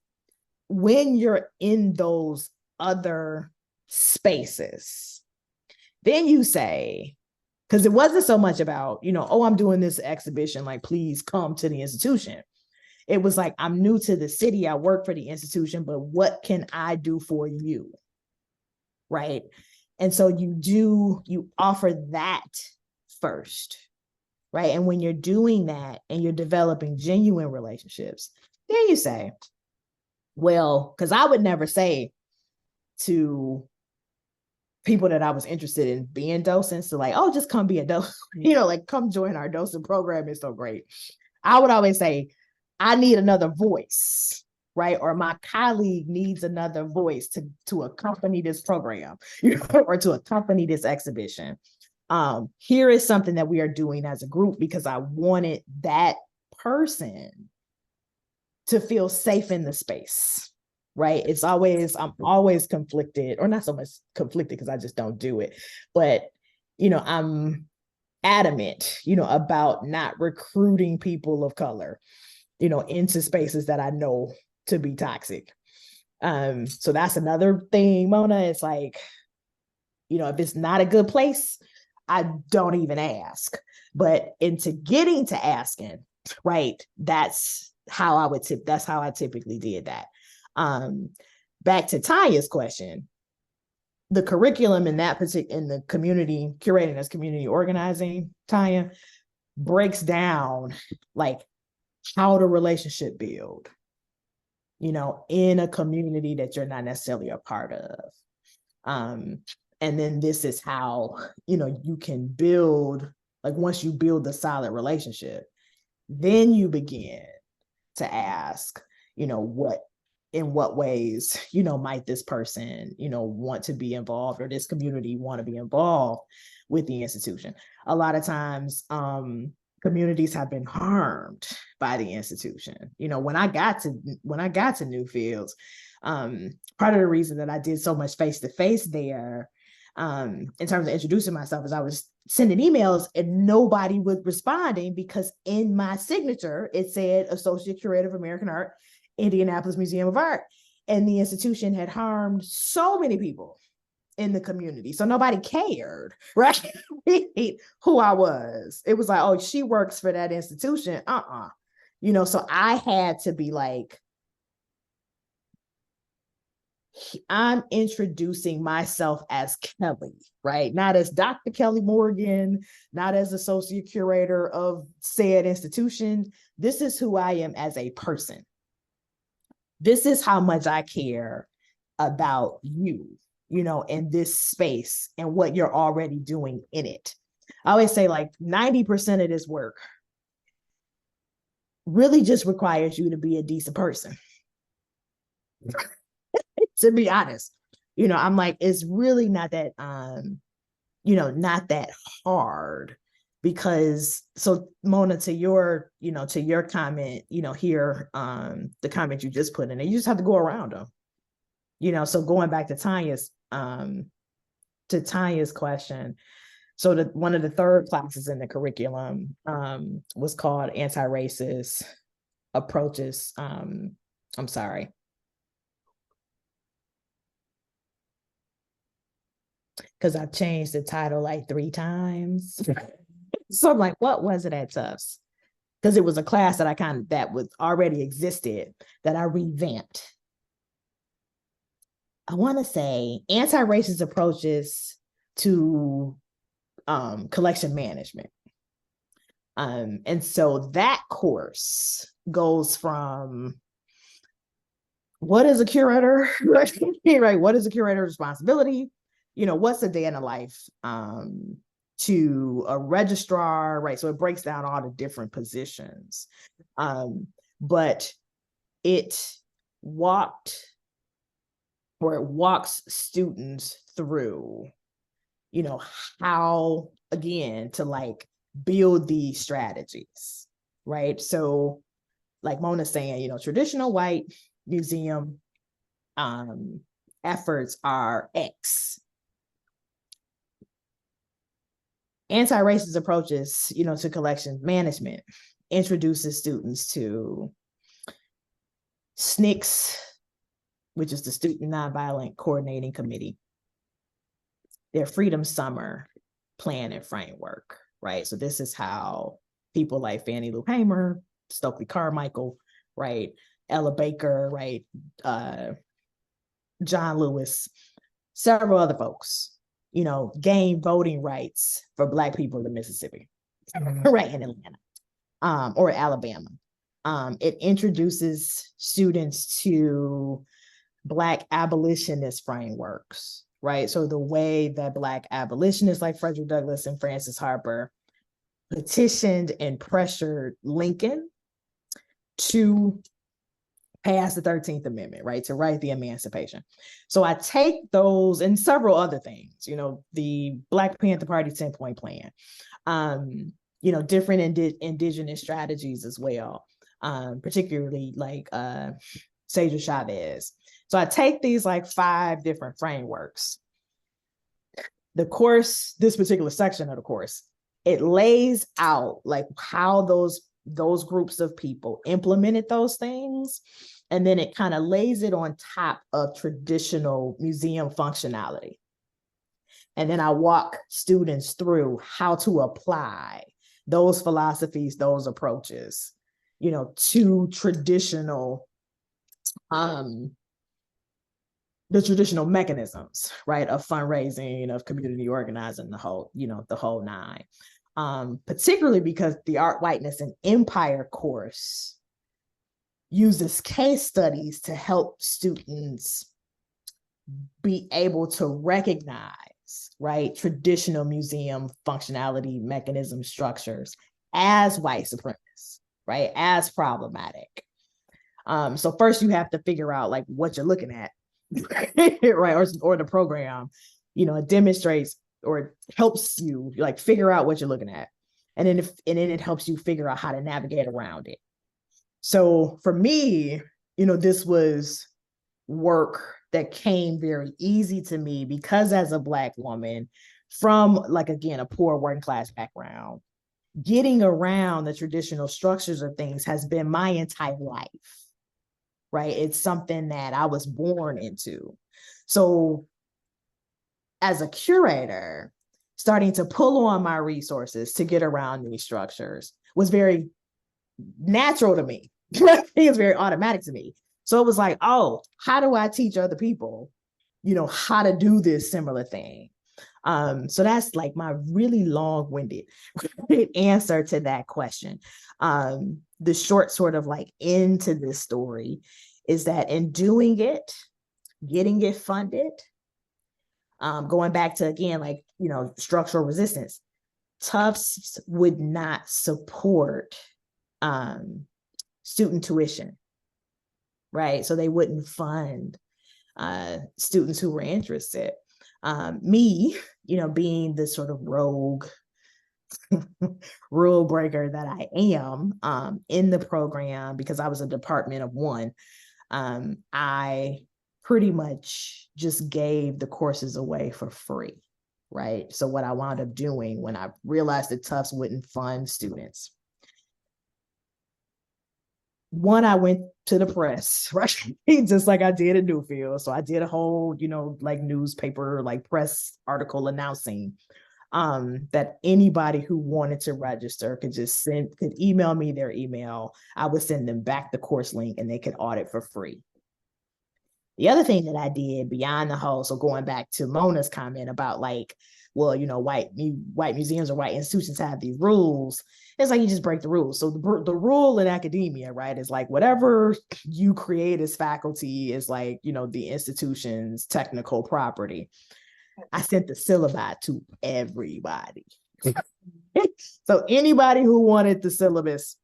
when you're in those other spaces, then you say, because it wasn't so much about, oh, I'm doing this exhibition, like, please come to the institution. It was like, I'm new to the city, I work for the institution, but what can I do for you? Right. And so you offer that first, right? And when you're doing that and you're developing genuine relationships, then you say, well, because I would never say to people that I was interested in being docents to like, oh, just come be a docent, like come join our docent program. It's so great. I would always say, I need another voice, right? Or my colleague needs another voice to accompany this program, or to accompany this exhibition. Here is something that we are doing as a group, because I wanted that person to feel safe in the space, right? I'm always conflicted, or not so much conflicted because I just don't do it, but, I'm adamant, about not recruiting people of color, into spaces that I know to be toxic. So that's another thing, Mona. It's like, if it's not a good place, I don't even ask. But into getting to asking, right? That's how I typically did that. Back to Tanya's question, the curriculum in the community, curating as community organizing, Tanya, breaks down like how to relationship build, in a community that you're not necessarily a part of. And then this is how, you can build, like once you build the solid relationship, then you begin to ask, in what ways, might this person, want to be involved, or this community want to be involved with the institution. A lot of times, communities have been harmed by the institution. When I got to Newfields, part of the reason that I did so much face-to-face there, in terms of introducing myself, is I was sending emails and nobody was responding, because in my signature, it said Associate Curator of American Art, Indianapolis Museum of Art. And the institution had harmed so many people in the community. So nobody cared, right? Who I was. It was like, oh, she works for that institution. So I had to be like, I'm introducing myself as Kelli, right? Not as Dr. Kelli Morgan, not as associate curator of said institution. This is who I am as a person. This is how much I care about you, in this space and what you're already doing in it. I always say like 90% of this work really just requires you to be a decent person. To be honest, I'm like, it's really not that, not that hard. Because so Mona, to your, to your comment, here, the comment you just put in, and you just have to go around them. So going back to Tanya's question, so one of the third classes in the curriculum was called anti-racist approaches. I'm sorry, because I changed the title like 3 times. So I'm like, what was it at Tufts? Because it was a class that was already existed that I revamped. I want to say anti-racist approaches to collection management. And so that course goes from what is a curator, right? What is a curator's responsibility? What's a day in the life to a registrar, right? So it breaks down all the different positions. But it walks students through, how, again, to like build these strategies, right? So like Mona's saying, traditional white museum efforts are X. Anti-racist approaches, to collection management introduces students to SNCC's, which is the Student Nonviolent Coordinating Committee, their Freedom Summer plan and framework, right? So this is how people like Fannie Lou Hamer, Stokely Carmichael, right? Ella Baker, right? John Lewis, several other folks, gain voting rights for Black people in Mississippi, right, in Atlanta, or Alabama. It introduces students to Black abolitionist frameworks, right? So the way that Black abolitionists like Frederick Douglass and Francis Harper petitioned and pressured Lincoln to pass the 13th Amendment, right? To write the Emancipation. So I take those and several other things, the Black Panther Party 10-point plan, different indigenous strategies as well, particularly like Cesar Chavez. So I take these like 5 different frameworks. The course, this particular section of the course, it lays out like how those groups of people implemented those things. And then it kind of lays it on top of traditional museum functionality. And then I walk students through how to apply those philosophies, those approaches, to traditional, the traditional mechanisms, right, of fundraising, of community organizing, the whole 9. Particularly because the Art, Whiteness, and Empire course uses case studies to help students be able to recognize, right, traditional museum functionality, mechanism, structures as white supremacists, right, as problematic. So first you have to figure out like what you're looking at, right, or the program, it demonstrates or helps you like figure out what you're looking at, and then it helps you figure out how to navigate around it. So for me, this was work that came very easy to me because as a Black woman from like, again, a poor working class background, getting around the traditional structures of things has been my entire life, right? It's something that I was born into. So as a curator, starting to pull on my resources to get around these structures was very natural to me. It was very automatic to me. So it was like, oh, how do I teach other people, how to do this similar thing? So that's like my really long-winded answer to that question. The short sort of like into this story is that in doing it, getting it funded, going back to, again, like, structural resistance, Tufts would not support student tuition, right? So they wouldn't fund students who were interested. Me, being the sort of rogue rule breaker that I am in the program, because I was a department of one, I pretty much just gave the courses away for free, right? So what I wound up doing when I realized that Tufts wouldn't fund students, one, I went to the press, right? Just like I did in Newfield. So I did a whole, like newspaper, like press article announcing that anybody who wanted to register could email me their email. I would send them back the course link and they could audit for free. The other thing that I did beyond the whole, so going back to Mona's comment about like, well, white museums or white institutions have these rules. It's like you just break the rules. So the rule in academia, right, is like whatever you create as faculty is like, the institution's technical property. I sent the syllabi to everybody. So anybody who wanted the syllabus,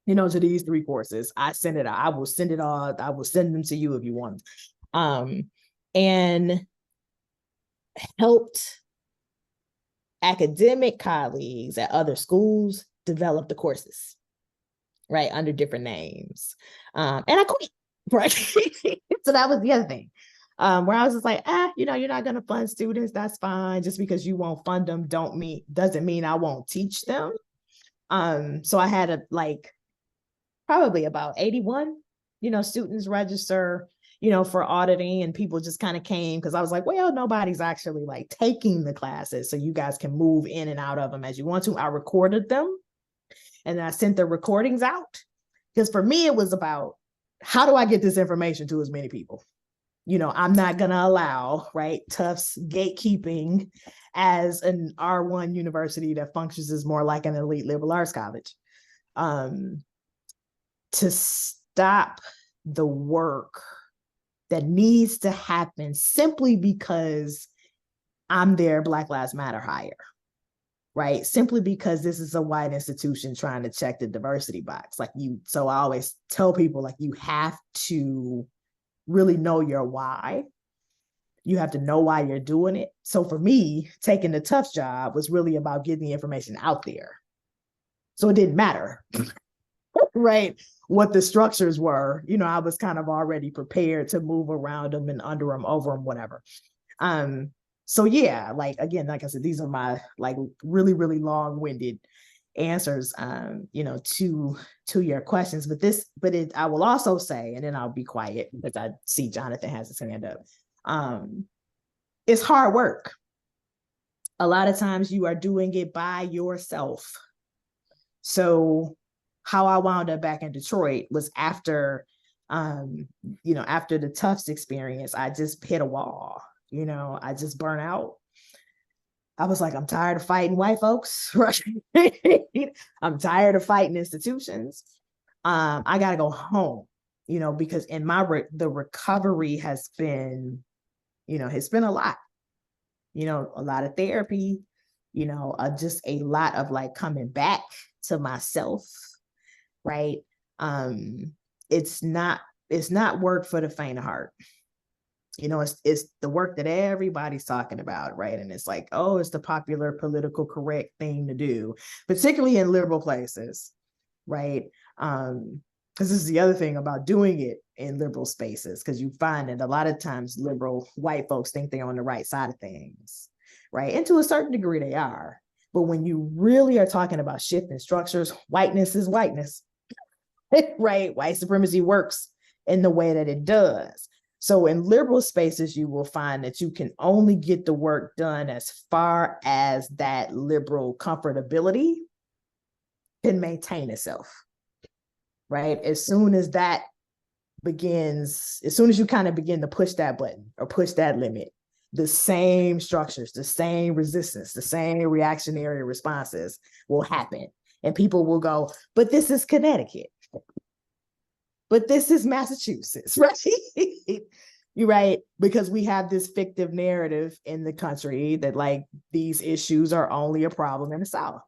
to these 3 courses, I sent it out. I will send it all. I will send them to you if you want. And helped academic colleagues at other schools develop the courses, right, under different names. And I quit, right? So that was the other thing, where I was just like, you're not going to fund students. That's fine. Just because you won't fund them doesn't mean I won't teach them. So I had probably about 81, students register, for auditing, and people just kind of came because I was like, well, nobody's actually like taking the classes, so you guys can move in and out of them as you want to. I recorded them and then I sent the recordings out, because for me, it was about, how do I get this information to as many people? I'm not going to allow, right, Tufts gatekeeping as an R1 university that functions as more like an elite liberal arts college, to stop the work that needs to happen simply because I'm their Black Lives Matter hire, right? Simply because this is a white institution trying to check the diversity box. So I always tell people, like, you have to really know your why. You have to know why you're doing it. So for me, taking the Tufts job was really about getting the information out there. So it didn't matter, right, what the structures were. I was kind of already prepared to move around them and under them, over them, whatever. So yeah, again, like I said, these are my really, really long-winded answers, to your questions. But I will also say, and then I'll be quiet because I see Jonathan has his hand up. It's hard work. A lot of times you are doing it by yourself. So how I wound up back in Detroit was after the Tufts experience, I just hit a wall. I just burnt out. I was like, I'm tired of fighting white folks, right? I'm tired of fighting institutions. I got to go home, because in the recovery has been, it's been a lot, a lot of therapy, just a lot of coming back to myself, right? It's not work for the faint of heart. It's the work that everybody's talking about, right? And it's like, oh, it's the popular political correct thing to do, particularly in liberal places, right? Because this is the other thing about doing it in liberal spaces, because you find that a lot of times liberal white folks think they're on the right side of things, right? And to a certain degree they are. But when you really are talking about shifting structures, whiteness is whiteness, right? White supremacy works in the way that it does. So in liberal spaces, you will find that you can only get the work done as far as that liberal comfortability can maintain itself, right? As soon as you kind of begin to push that button or push that limit, the same structures, the same resistance, the same reactionary responses will happen. And people will go, but this is Connecticut. But this is Massachusetts, right? You're right, because we have this fictive narrative in the country that these issues are only a problem in the South.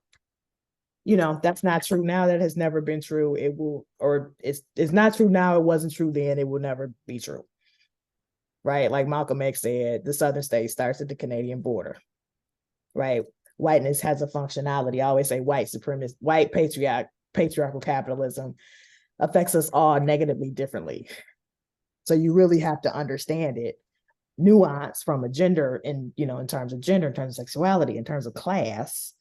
That's not true now. That has never been true. It will, or it's not true now. It wasn't true then. It will never be true. Right? Like Malcolm X said, the Southern state starts at the Canadian border. Right? Whiteness has a functionality. I always say white supremacist, white patriarchal capitalism affects us all negatively differently. So you really have to understand it, nuance from a gender in terms of gender, in terms of sexuality, in terms of class,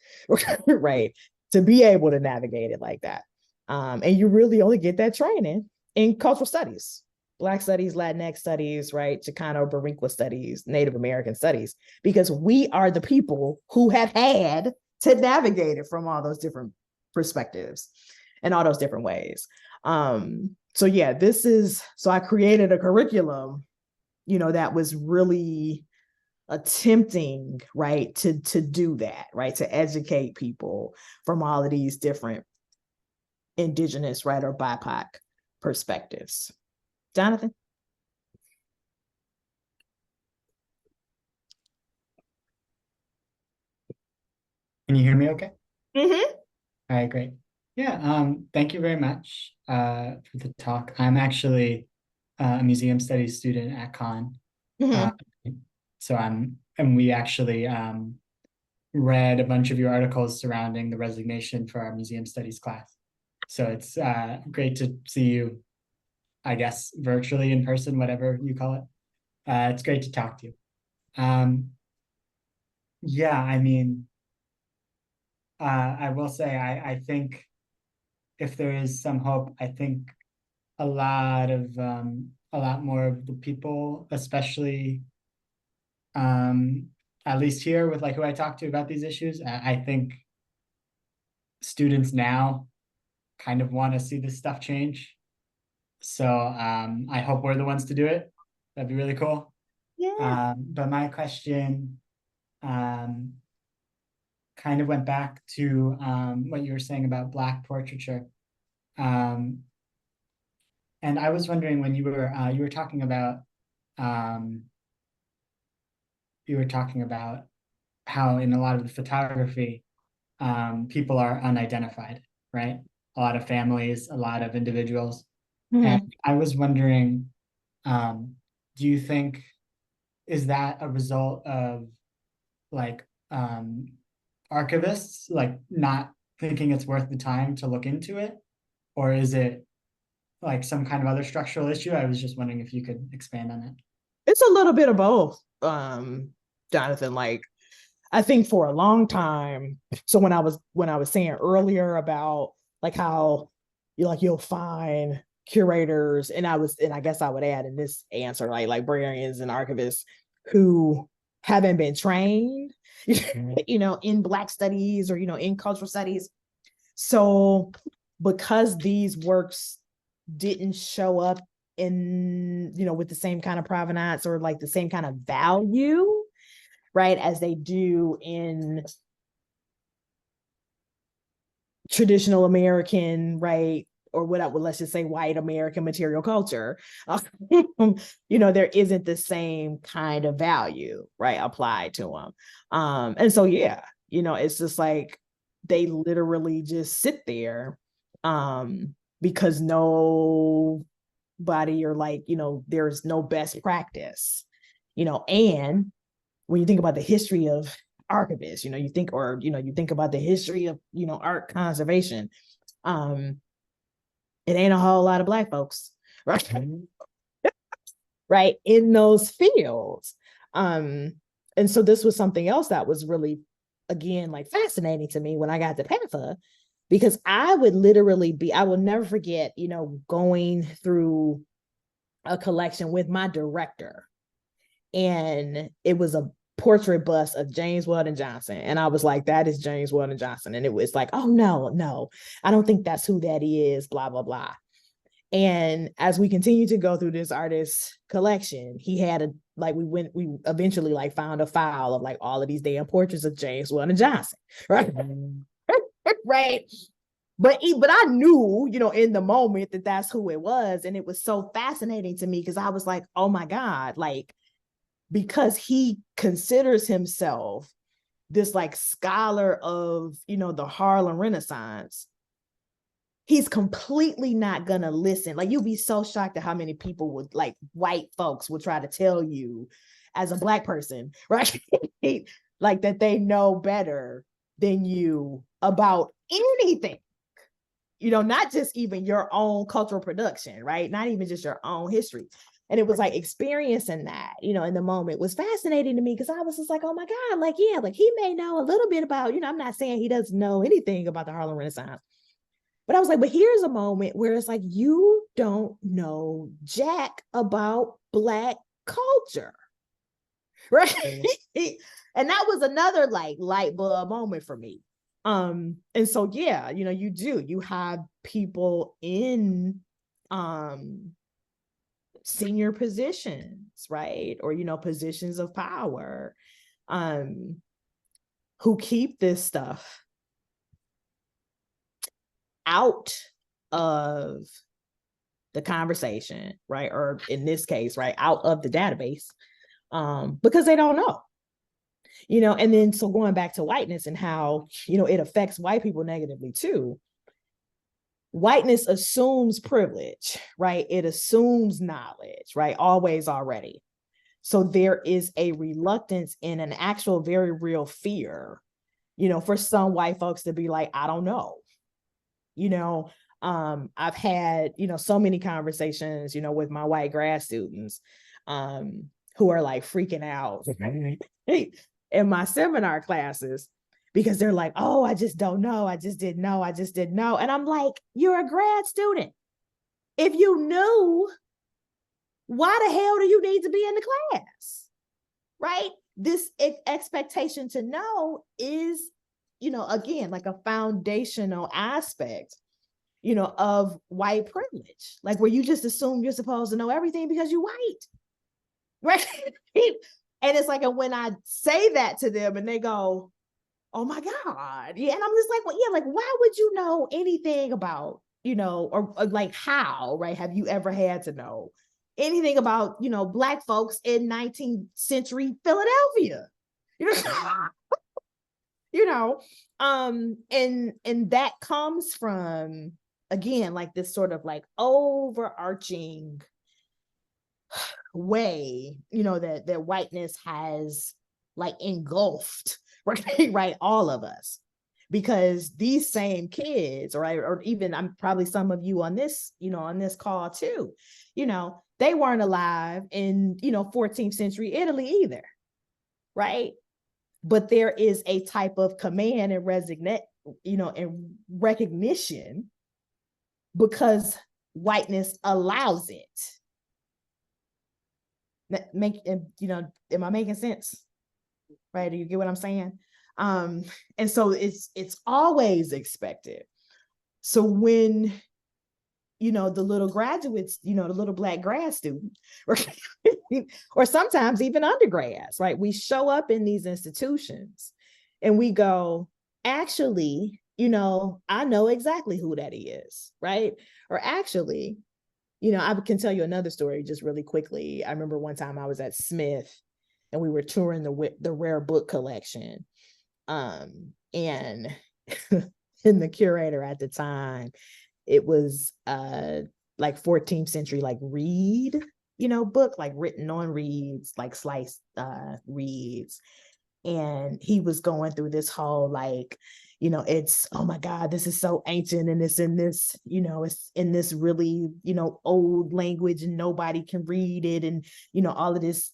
right? To be able to navigate it like that. And you really only get that training in cultural studies, Black studies, Latinx studies, right? Chicano, Boricua studies, Native American studies, because we are the people who have had to navigate it from all those different perspectives and all those different ways. So yeah, so I created a curriculum, that was really attempting, right, to do that, right, to educate people from all of these different indigenous, right, or BIPOC perspectives. Jonathan? Can you hear me okay? Mm-hmm. All right, great. Yeah, thank you very much for the talk. I'm actually a museum studies student at Con. Uh, Mm-hmm. and we actually read a bunch of your articles surrounding the resignation for our museum studies class. So it's great to see you, I guess, virtually, in person, whatever you call it. It's great to talk to you. Yeah, I mean, I will say, I think if there is some hope, I think a lot more of the people, especially at least here with like who I talk to about these issues, I think students now kind of want to see this stuff change. So I hope we're the ones to do it. That'd be really cool. Yeah. But my question kind of went back to what you were saying about Black portraiture. And I was wondering when you were talking about um, how in a lot of the photography, people are unidentified, right? A lot of families, a lot of individuals. And Mm-hmm. I was wondering, do you think, is that a result of like archivists like not thinking it's worth the time to look into it? Or is it like some kind of other structural issue? I was just wondering if you could expand on it. It's a little bit of both, Jonathan. Like, I think for a long time, so when I was saying earlier about like how you'll find curators, and I guess I would add in this answer, like librarians and archivists who haven't been trained, in Black studies or in cultural studies. So because these works didn't show up in with the same kind of provenance or like the same kind of value, right, as they do in traditional American, right, or what let's just say white American material culture, there isn't the same kind of value, right, applied to them. And so, yeah, it's just like they literally just sit there because nobody, or like, there's no best practice, and when you think about the history of archivists, you think about the history of, art conservation, it ain't a whole lot of Black folks, right? Right, in those fields. And so this was something else that was really, again, like fascinating to me when I got to PATHA, because I will never forget, going through a collection with my director, and it was a portrait bust of James Weldon Johnson. And I was like, that is James Weldon Johnson. And it was like, oh, no, I don't think that's who that is, blah, blah, blah. And as we continue to go through this artist collection, he had we eventually like found a file of like all of these damn portraits of James Weldon Johnson, right? Right. But I knew, in the moment that that's who it was. And it was so fascinating to me because I was like, oh my God, like, because he considers himself this like scholar of, the Harlem Renaissance, he's completely not gonna listen. Like, you'll be so shocked at how many people would, like, white folks would try to tell you as a Black person, right? Like, that they know better than you about anything, not just even your own cultural production, right? Not even just your own history. And it was like experiencing that, in the moment was fascinating to me, because I was just like, oh my God, like, yeah, like he may know a little bit about, I'm not saying he doesn't know anything about the Harlem Renaissance, but I was like, but here's a moment where it's like, you don't know jack about Black culture, right? And that was another like light bulb moment for me. And so, yeah, you have people in senior positions, right? Or, positions of power, who keep this stuff out of the conversation, right? Or in this case, right, out of the database, because they don't know. And then so going back to whiteness and how, it affects white people negatively too. Whiteness assumes privilege, right? It assumes knowledge, right? Always, already. So there is a reluctance and an actual very real fear, for some white folks to be like, I don't know. I've had, so many conversations, with my white grad students, who are like freaking out in my seminar classes, because they're like, oh, I just don't know. I just didn't know. And I'm like, you're a grad student. If you knew, why the hell do you need to be in the class? Right? This expectation to know is, again, like a foundational aspect, of white privilege, like where you just assume you're supposed to know everything because you're white. Right? And it's like, and when I say that to them and they go, oh my God. Yeah. And I'm just like, well, yeah, like, why would you know anything about, or like how, right? Have you ever had to know anything about, Black folks in 19th century Philadelphia? And that comes from, again, like this sort of like overarching way, that whiteness has like engulfed, right, all of us, because these same kids, right, or even I'm probably some of you on this, on this call too, they weren't alive in, 14th century Italy either, right? But there is a type of command and and recognition, because whiteness allows it. Am I making sense? Right? Do you get what I'm saying? And so it's always expected. So when, the little graduates, the little Black grad student, or sometimes even undergrads, right? We show up in these institutions and we go, actually, I know exactly who that is, right? Or actually, I can tell you another story just really quickly. I remember one time I was at Smith and we were touring the rare book collection. And and the curator at the time, it was like 14th century, like reed, book, like written on reeds, like sliced reeds. And he was going through this whole like, it's, oh my God, this is so ancient, and it's in this, it's in this really, old language and nobody can read it, and, all of this,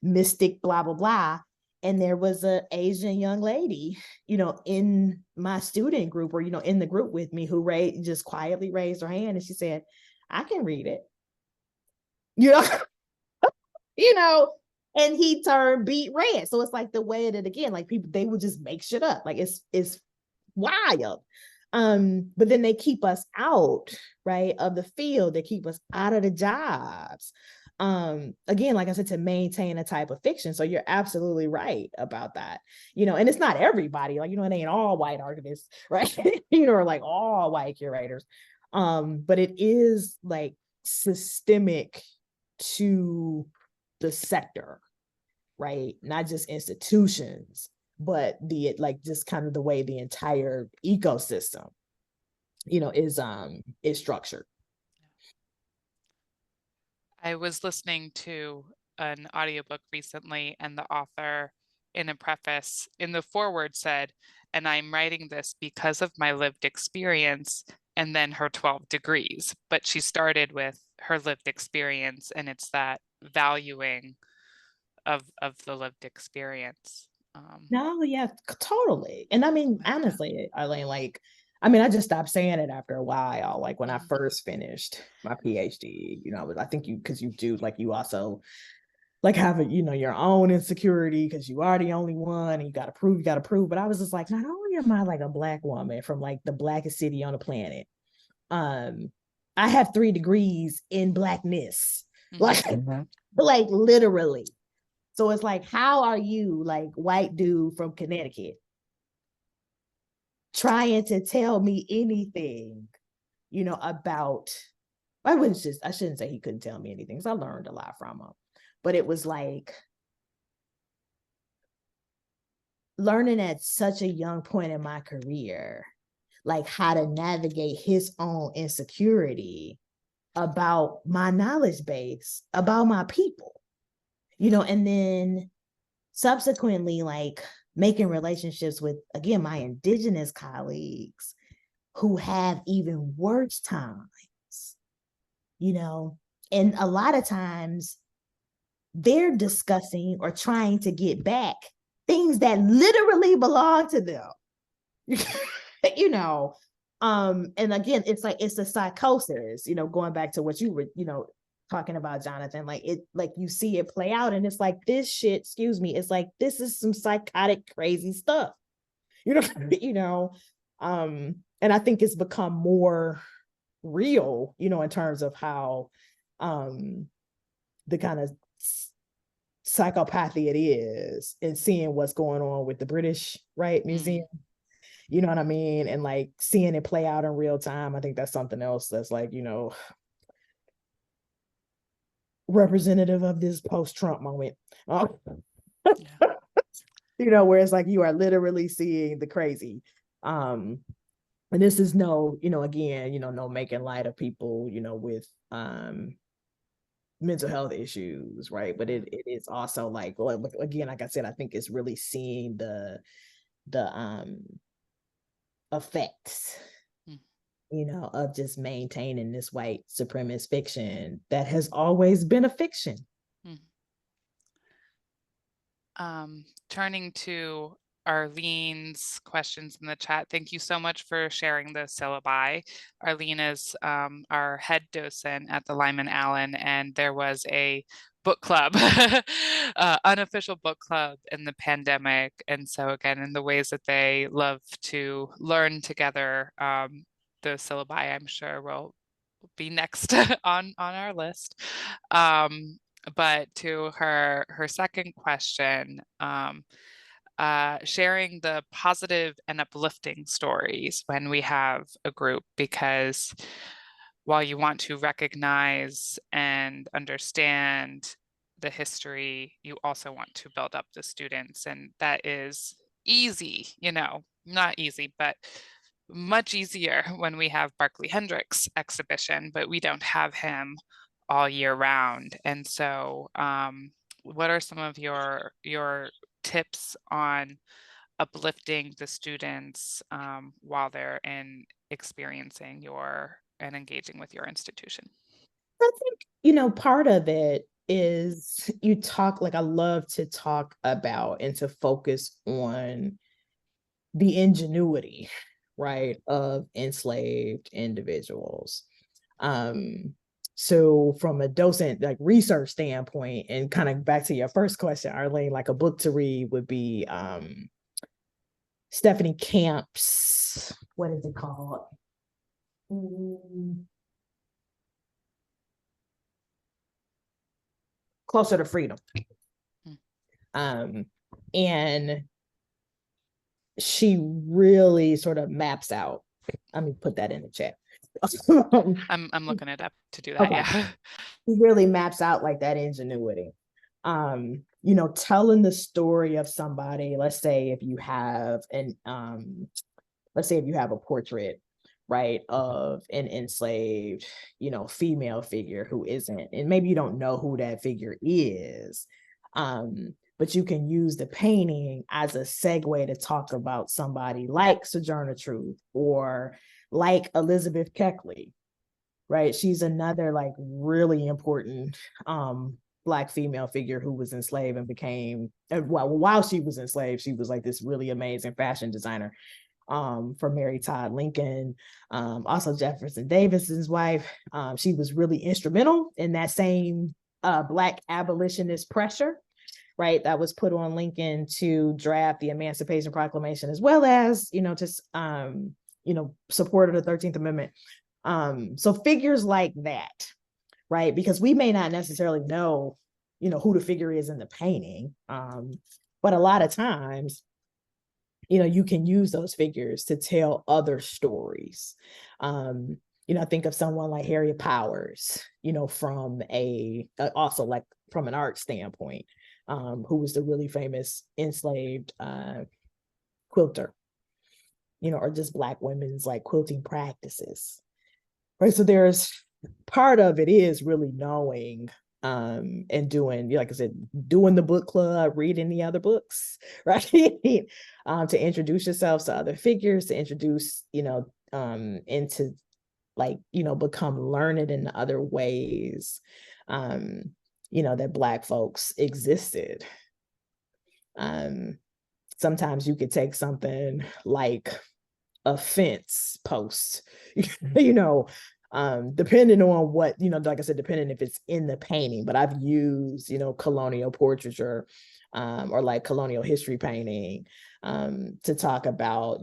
mystic, blah, blah, blah. And there was an Asian young lady, in my student group, or, in the group with me, who just quietly raised her hand and she said, I can read it. you know, you know, and he turned beet red. So it's like the way that, again, like people, they would just make shit up. Like it's wild. But then they keep us out, right, of the field. They keep us out of the jobs. Again, like I said, to maintain a type of fiction. So you're absolutely right about that. And it's not everybody, like, it ain't all white archivists, right? Or like all white curators. But it is like systemic to the sector, right? Not just institutions, but the like just kind of the way the entire ecosystem, is structured. I was listening to an audiobook recently, and the author, in a preface, in the foreword said, "And I'm writing this because of my lived experience," and then her 12 degrees. But she started with her lived experience, and it's that valuing of the lived experience. No, yeah, totally. And I mean, honestly, Arlene, like, I mean, I just stopped saying it after a while. Like when I first finished my PhD, I think because you do, like, you also like have your own insecurity because you are the only one and you got to prove. But I was just like, not only am I like a Black woman from like the blackest city on the planet, I have 3 degrees in Blackness, like, like literally. So it's like, how are you, like, white dude from Connecticut, trying to tell me anything, about, I shouldn't say he couldn't tell me anything, because I learned a lot from him. But it was like learning at such a young point in my career, like how to navigate his own insecurity about my knowledge base, about my people, and then subsequently, like, making relationships with, again, my indigenous colleagues who have even worse times, and a lot of times they're discussing or trying to get back things that literally belong to them. And again, it's like, it's a psychosis, going back to what you were, talking about, Jonathan. Like, it, like, you see it play out, and it's like, this shit, excuse me, it's like, this is some psychotic, crazy stuff, and I think it's become more real, in terms of how the kind of psychopathy it is, and seeing what's going on with the British Museum. You know what I mean? And like seeing it play out in real time, I think that's something else that's like, representative of this post-Trump moment. Where it's like you are literally seeing the crazy. And this is no, again, no making light of people, with mental health issues, right? But it is also like, well, again, like I said, I think it's really seeing the effects, of just maintaining this white supremacist fiction that has always been a fiction. Turning to Arlene's questions in the chat, thank you so much for sharing the syllabi. Arlene is our head docent at the Lyman Allen, and there was a book club, unofficial book club in the pandemic. And so again, in the ways that they love to learn together, the syllabi, I'm sure, will be next on our list. But to her second question, sharing the positive and uplifting stories when we have a group, because while you want to recognize and understand the history, you also want to build up the students. And that is easy, not easy, but much easier when we have Barkley Hendricks exhibition, but we don't have him all year round. And so what are some of your tips on uplifting the students while they're experiencing and engaging with your institution? I think, part of it is you talk, like, I love to talk about and to focus on the ingenuity, right, of enslaved individuals. So from a docent, like, research standpoint, and kind of back to your first question, Arlene, like a book to read would be Stephanie Camp's, what is it called? Closer to Freedom. And she really sort of maps out, let me put that in the chat. I'm looking it up to do that. Okay. Yeah. He really maps out like that ingenuity. telling the story of somebody. Let's say if you have a portrait, right, of an enslaved, female figure who isn't, and maybe you don't know who that figure is, but you can use the painting as a segue to talk about somebody like Sojourner Truth or like Elizabeth Keckley, right? She's another like really important Black female figure who was enslaved and became, well, while she was enslaved, she was like this really amazing fashion designer for Mary Todd Lincoln, also Jefferson Davis's wife. She was really instrumental in that same Black abolitionist pressure, right, that was put on Lincoln to draft the Emancipation Proclamation, as well as, just, supported the 13th Amendment. So figures like that, right, because we may not necessarily know, who the figure is in the painting, but a lot of times, you can use those figures to tell other stories. Think of someone like Harriet Powers, from also like from an art standpoint, who was the really famous enslaved quilter, or just Black women's like quilting practices, right? So there's part of it is really knowing and doing, like I said, doing the book club, reading the other books, right? To introduce yourselves to other figures, to introduce, into like, become learned in other ways, that Black folks existed. Sometimes you could take something like a fence post, depending on what, like I said, depending if it's in the painting, but I've used, colonial portraiture or like colonial history painting to talk about,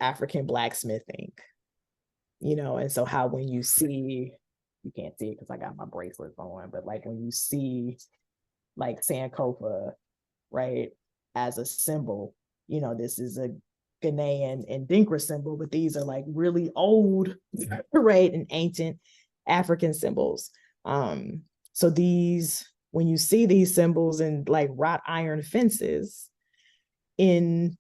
African blacksmithing, and so how when you see, you can't see it because I got my bracelets on, but like when you see like Sankofa, right, as a symbol, this is a Ghanaian and Dinkra symbol, but these are like really old, right, and ancient African symbols. So these, when you see these symbols in like wrought iron fences in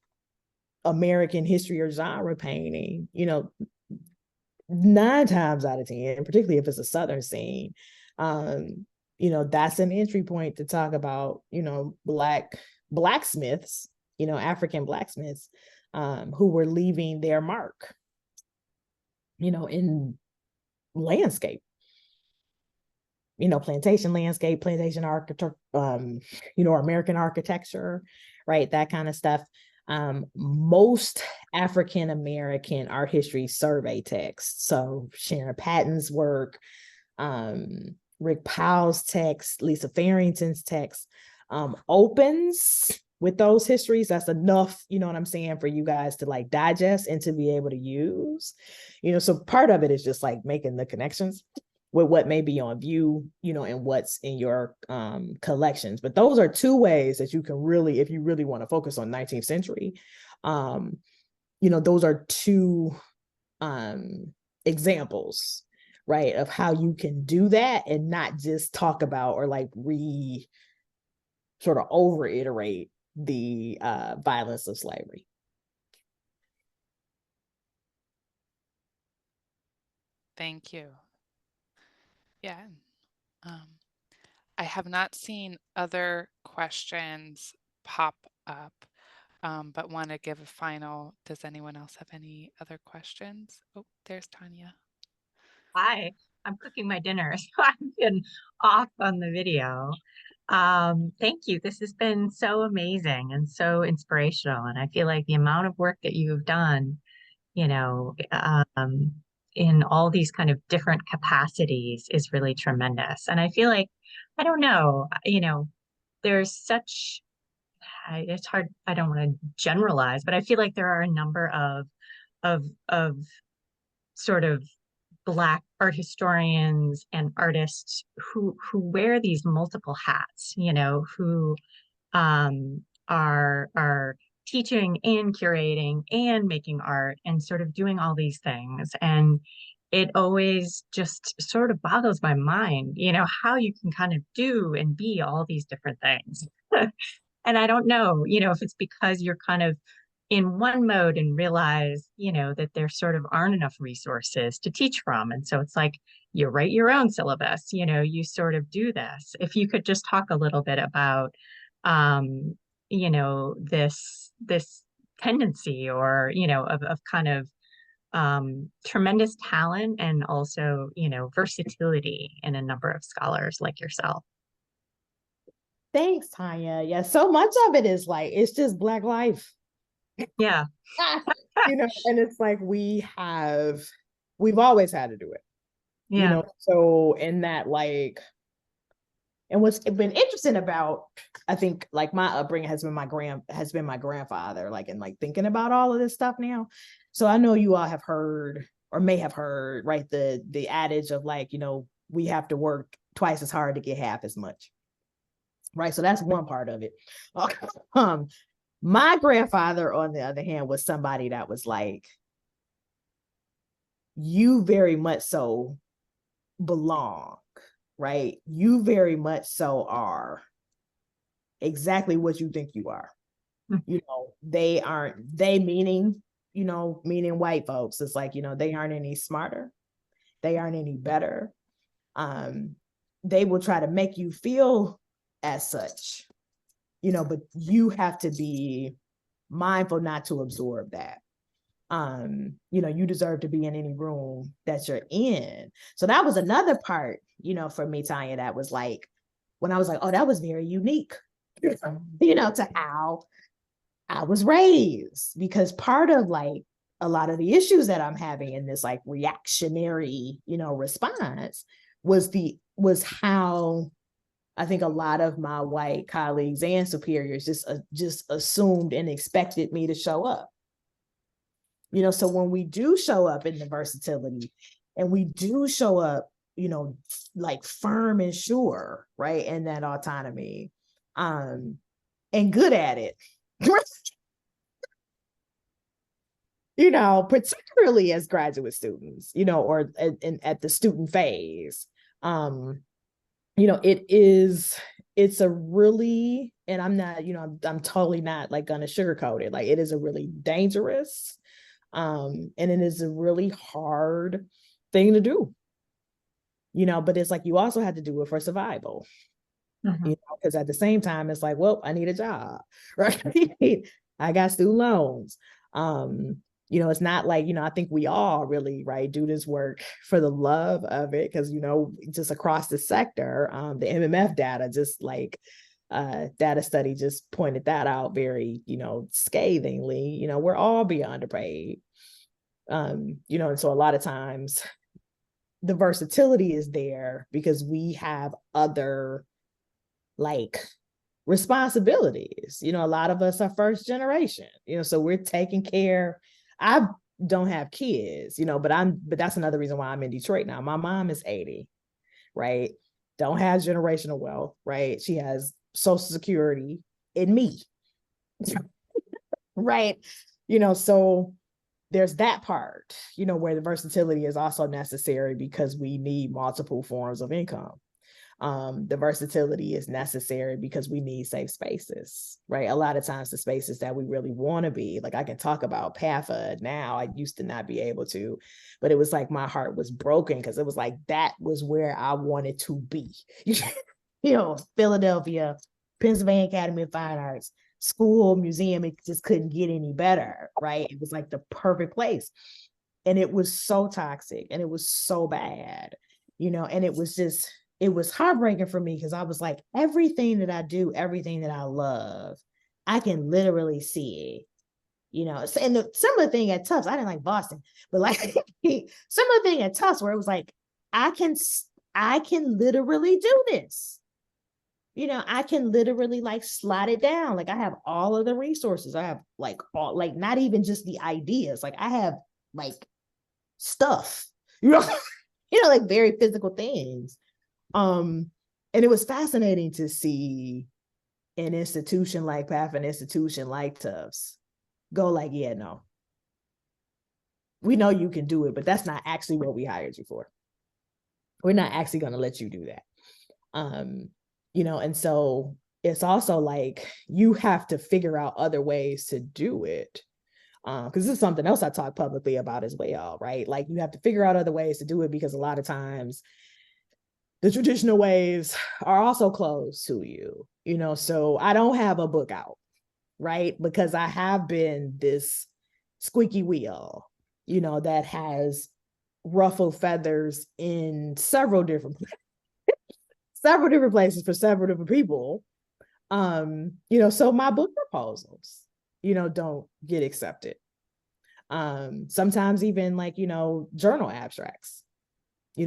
American history or genre painting, 9 times out of 10, particularly if it's a Southern scene, that's an entry point to talk about, Black blacksmiths, African blacksmiths, who were leaving their mark, in landscape, plantation landscape, plantation architecture, American architecture, right? That kind of stuff. Most African American art history survey texts, so Sharon Patton's work, Rick Powell's text, Lisa Farrington's text, opens with those histories. That's enough, you know what I'm saying, for you guys to like digest and to be able to use, so part of it is just like making the connections with what may be on view, and what's in your collections. But those are 2 ways that you can really, if you really want to focus on 19th century, those are 2 examples, right, of how you can do that and not just talk about or like sort of over-iterate the violence of slavery. Thank you. Yeah. I have not seen other questions pop up, but want to give a final. Does anyone else have any other questions? Oh, there's Tanya. Hi, I'm cooking my dinner, so I've been off on the video. Thank you. This has been so amazing and so inspirational. And I feel like the amount of work that you've done, in all these kind of different capacities is really tremendous. And I feel like, I don't know, there's such, it's hard, I don't want to generalize, but I feel like there are a number of sort of Black art historians and artists who wear these multiple hats, who are teaching and curating and making art and sort of doing all these things. And it always just sort of boggles my mind, how you can kind of do and be all these different things. And I don't know, if it's because you're kind of in one mode and realize, that there sort of aren't enough resources to teach from. And so it's like you write your own syllabus, you sort of do this. If you could just talk a little bit about, this tendency or, of kind of tremendous talent and also, versatility in a number of scholars like yourself. Thanks, Tanya. Yeah, so much of it is like, it's just Black life. Yeah. And it's like we've always had to do it. Yeah. So in that, like, and what's been interesting about, I think, like, my upbringing has been my grandfather, like, and like thinking about all of this stuff now. So I know you all have heard or may have heard, right, the adage of like, we have to work twice as hard to get half as much. Right. So that's one part of it. My grandfather, on the other hand, was somebody that was like, you very much so belong, right? You very much so are exactly what you think you are. They aren't, meaning white folks. It's like, they aren't any smarter. They aren't any better. They will try to make you feel as such, but you have to be mindful not to absorb that. You deserve to be in any room that you're in. So that was another part, for me, Tanya, that was like, when I was like, oh, that was very unique, to how I was raised, because part of like a lot of the issues that I'm having in this like reactionary, response was how I think a lot of my white colleagues and superiors just assumed and expected me to show up. So when we do show up in the versatility and we do show up, like firm and sure, right, in that autonomy, and good at it, particularly as graduate students, or at the student phase, it's a really, and I'm not, I'm totally not like gonna sugarcoat it. Like, it is a really dangerous, and it is a really hard thing to do, but it's like, you also have to do it for survival, because at the same time, it's like, well, I need a job, right? I got student loans. It's not like, I think we all really, right, do this work for the love of it, because, just across the sector, the MMF data, just like data study just pointed that out very, scathingly, we're all being underpaid. And so a lot of times the versatility is there because we have other like responsibilities. A lot of us are first generation, so we're taking care. I don't have kids, but that's another reason why I'm in Detroit now. My mom is 80, right? Don't have generational wealth, right? She has Social Security and me, right? So there's that part, where the versatility is also necessary because we need multiple forms of income. The versatility is necessary because we need safe spaces, right? A lot of times the spaces that we really want to be, like, I can talk about PAFA now. I used to not be able to, but it was like my heart was broken because it was like, that was where I wanted to be. Philadelphia, Pennsylvania Academy of Fine Arts, school, museum, it just couldn't get any better, right? It was like the perfect place. And it was so toxic and it was so bad, and it was heartbreaking for me because I was like, everything that I do, everything that I love, I can literally see it, and some of the thing at Tufts, I didn't like Boston, but like some of the thing at Tufts where it was like, I can literally do this. I can literally like slide it down. Like, I have all of the resources. I have like all, like, not even just the ideas. Like, I have like stuff, like very physical things. And it was fascinating to see an institution like PAF, an institution like Tufts go like, yeah, no, we know you can do it, but that's not actually what we hired you for. We're not actually going to let you do that. And so it's also like you have to figure out other ways to do it. Because this is something else I talk publicly about as well, right? Like you have to figure out other ways to do it, because a lot of times the traditional ways are also closed to you, so I don't have a book out, right? Because I have been this squeaky wheel, that has ruffled feathers in several different places for several different people. So my book proposals, don't get accepted. Sometimes even like, journal abstracts,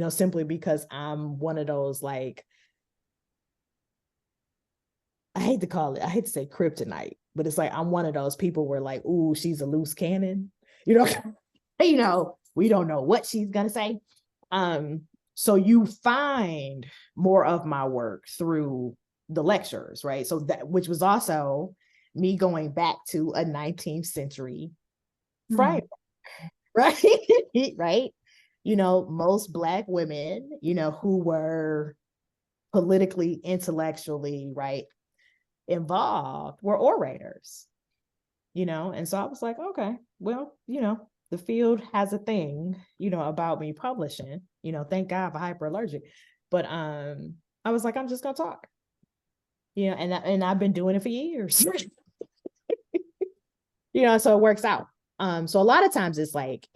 simply because I'm one of those, like, I hate to say kryptonite, but it's like I'm one of those people where like, ooh, she's a loose cannon, we don't know what she's gonna say. So you find more of my work through the lectures, right? So that, which was also me going back to a 19th century framework, right? Right? Most Black women, who were politically, intellectually, right, involved were orators, and so I was like, okay, well, the field has a thing, about me publishing, thank God for hyperallergic. But I was like, I'm just gonna talk, and I've been doing it for years. So it works out. So a lot of times it's like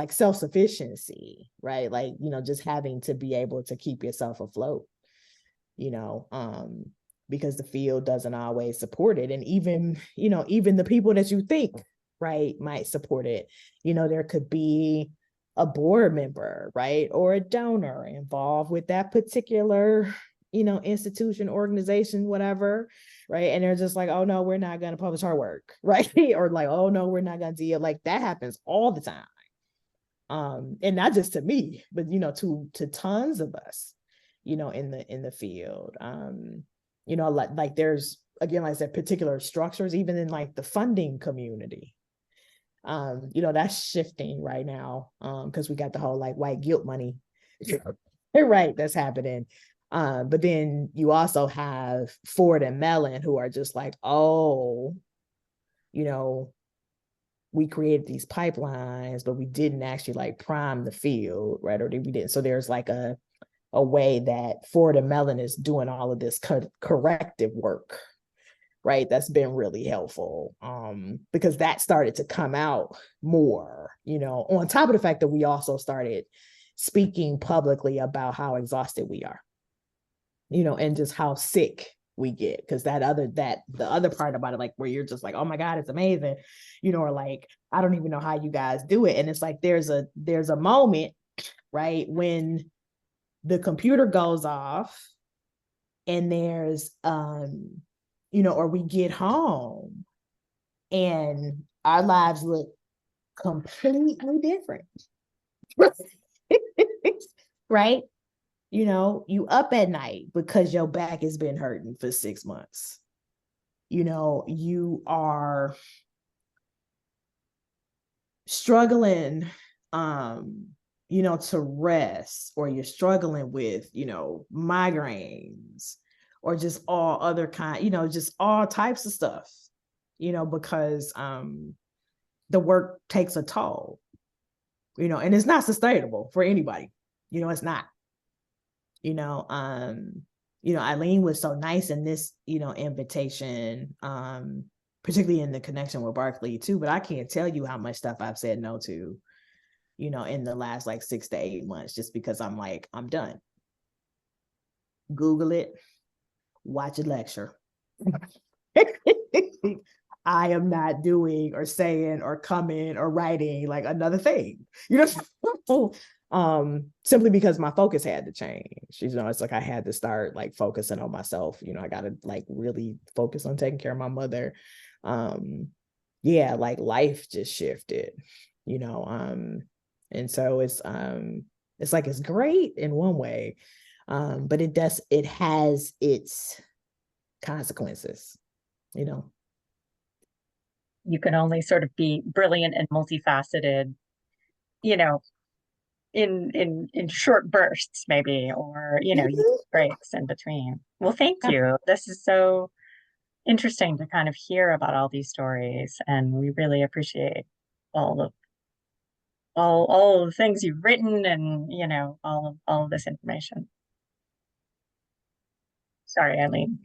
self-sufficiency, right? Like, just having to be able to keep yourself afloat, because the field doesn't always support it. And even the people that you think, right, might support it, there could be a board member, right, or a donor involved with that particular, institution, organization, whatever, right? And they're just like, oh no, we're not going to publish our work, right? Or like, oh no, we're not going to deal. Like that happens all the time. And not just to me, but to tons of us, in the field. Like there's, again, like I said, particular structures, even in like the funding community. That's shifting right now, because we got the whole like white guilt money, right, that's happening. But then you also have Ford and Mellon, who are just like, oh, we created these pipelines, but we didn't actually like prime the field, right? Or we didn't. So there's like a way that Ford and Mellon is doing all of this corrective work, right? That's been really helpful, because that started to come out more, on top of the fact that we also started speaking publicly about how exhausted we are, and just how sick we get. Because the other part about it, like where you're just like, oh my God, it's amazing, or like, I don't even know how you guys do it. And it's like, there's a moment, right, when the computer goes off and there's, or we get home and our lives look completely different. Right? You up at night because your back has been hurting for 6 months. You are struggling, to rest, or you're struggling with, migraines, or just all other just all types of stuff, because the work takes a toll, and it's not sustainable for anybody. It's not. Eileen was so nice in this, invitation, particularly in the connection with Barkley too, but I can't tell you how much stuff I've said no to, in the last like 6 to 8 months, just because I'm like, I'm done. Google it, watch a lecture. I am not doing or saying or coming or writing like another thing, simply because my focus had to change. It's like I had to start like focusing on myself. I got to like really focus on taking care of my mother. Like life just shifted, and so it's like it's great in one way, but it has its consequences. You can only sort of be brilliant and multifaceted, you know, in short bursts maybe, or use breaks in between. Well, thank you. This is so interesting to kind of hear about all these stories, and we really appreciate all of all the things you've written, and all of this information. Sorry, Eileen.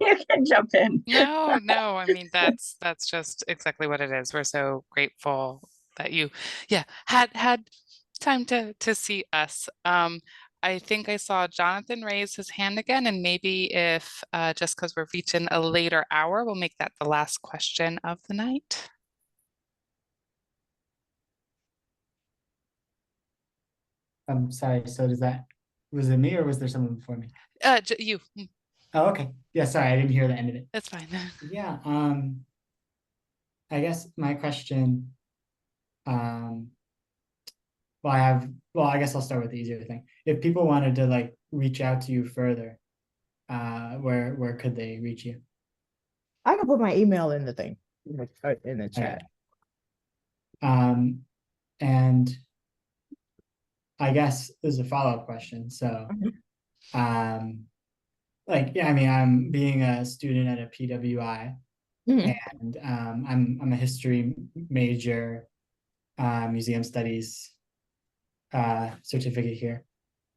You can jump in. No, I mean that's just exactly what it is. We're so grateful that you, yeah, had time to see us. I think I saw Jonathan raise his hand again, and maybe if just because we're reaching a later hour, we'll make that the last question of the night. I'm sorry. So was it me or was there someone before me? You, Oh, okay. Yeah, sorry, I didn't hear the end of it. that's fine. Yeah, I guess my question, I guess I'll start with the easier thing. If people wanted to like reach out to you further, where could they reach you? I can put my email in the thing in the chat. And I guess there's a follow-up question. So, like, yeah, I mean, I'm being a student at a PWI, and I'm a history major, museum studies certificate here.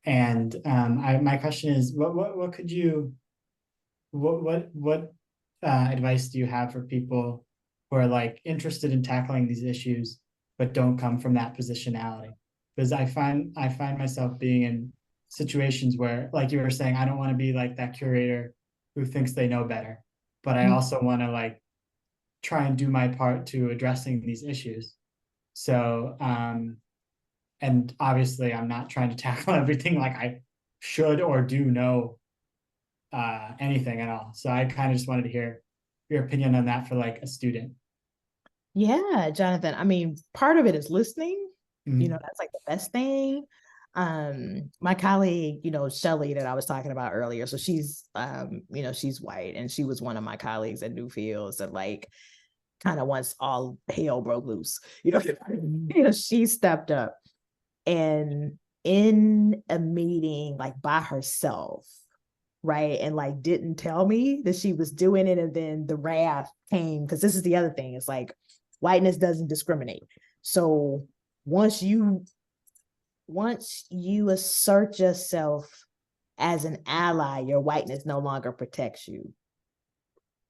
And my question is, what could you, what advice do you have for people who are like interested in tackling these issues but don't come from that positionality? Because I find myself being in situations where, like you were saying, I don't want to be like that curator who thinks they know better, but I also want to like try and do my part to addressing these issues. So and obviously I'm not trying to tackle everything like I should or do know anything at all. So I kind of just wanted to hear your opinion on that for like a student. Yeah, Jonathan. I mean, part of it is listening. That's like the best thing. My colleague, Shelly, that I was talking about earlier. So she's she's white, and she was one of my colleagues at Newfields that like kind of once all hell broke loose, she stepped up and in a meeting like by herself, right, and like didn't tell me that she was doing it, and then the wrath came, because this is the other thing, it's like whiteness doesn't discriminate. So once you assert yourself as an ally, your whiteness no longer protects you,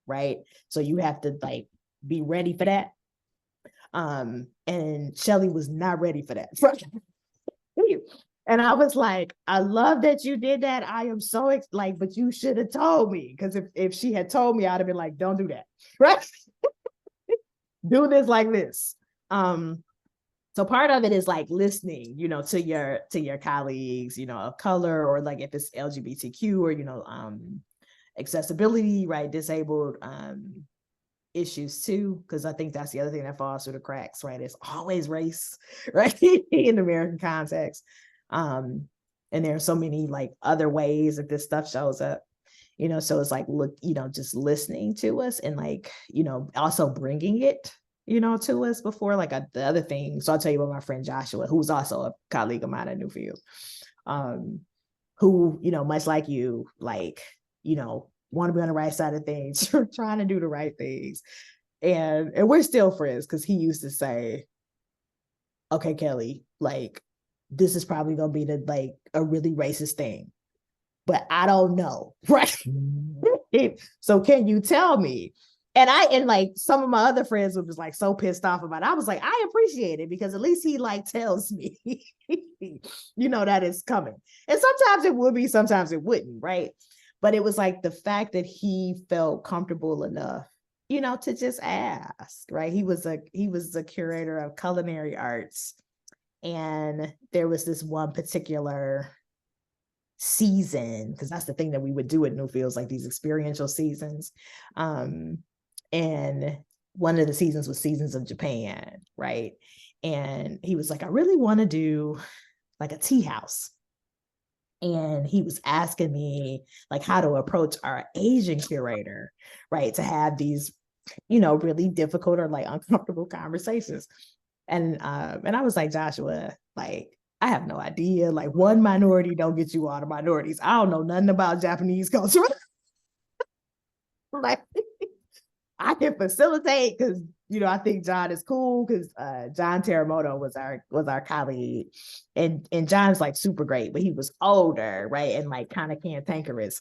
right? So you have to like be ready for that. And Shelly was not ready for that. And I was like, I love that you did that. I am so but you should have told me, because if she had told me, I'd have been like, don't do that, right? Do this like this. So part of it is like listening, to your colleagues, of color, or like if it's LGBTQ or accessibility, right, disabled issues too, because I think that's the other thing that falls through the cracks, right? It's always race, right, in American context. And there are so many like other ways that this stuff shows up, so it's like, look, just listening to us, and like, also bringing it, to us before like the other thing. So I'll tell you about my friend Joshua, who's also a colleague of mine at Newfield, who, much like you, like, want to be on the right side of things, trying to do the right things. And we're still friends, because he used to say, okay, Kelly, like, this is probably going to be like a really racist thing, but I don't know, right? So can you tell me? And like some of my other friends were just like so pissed off about it. I was like, I appreciate it, because at least he like tells me, that it's coming. And sometimes it would be, sometimes it wouldn't, right? But it was like the fact that he felt comfortable enough, to just ask, right? He was a curator of culinary arts. And there was this one particular season, because that's the thing that we would do at Newfields, like these experiential seasons. And one of the seasons was Seasons of Japan, right? And he was like, I really want to do like a tea house. And he was asking me like how to approach our Asian curator, right, to have these, really difficult or like uncomfortable conversations. And I was like, Joshua, like, I have no idea. Like, one minority don't get you all the minorities. I don't know nothing about Japanese culture. Like, I can facilitate because, you know, I think John is cool because John Teramoto was our colleague, and John's like super great, but he was older, right, and like kind of cantankerous,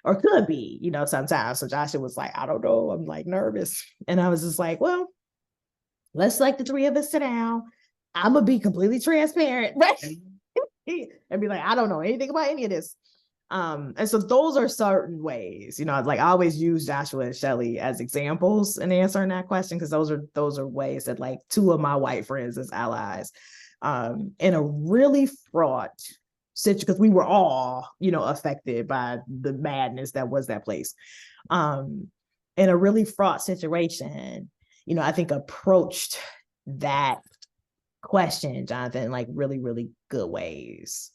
or could be, you know, sometimes. So Joshua was like, I don't know, I'm like nervous, and I was just like, well, let's like the three of us sit down. I'm gonna be completely transparent, right, and be like, I don't know anything about any of this. And so those are certain ways, you know, like I always use Joshua and Shelly as examples in answering that question, because those are ways that like two of my white friends as allies, in a really fraught situation, because we were all, you know, affected by the madness that was that place. In a really fraught situation, you know, I think approached that question, Jonathan, in like really, really good ways.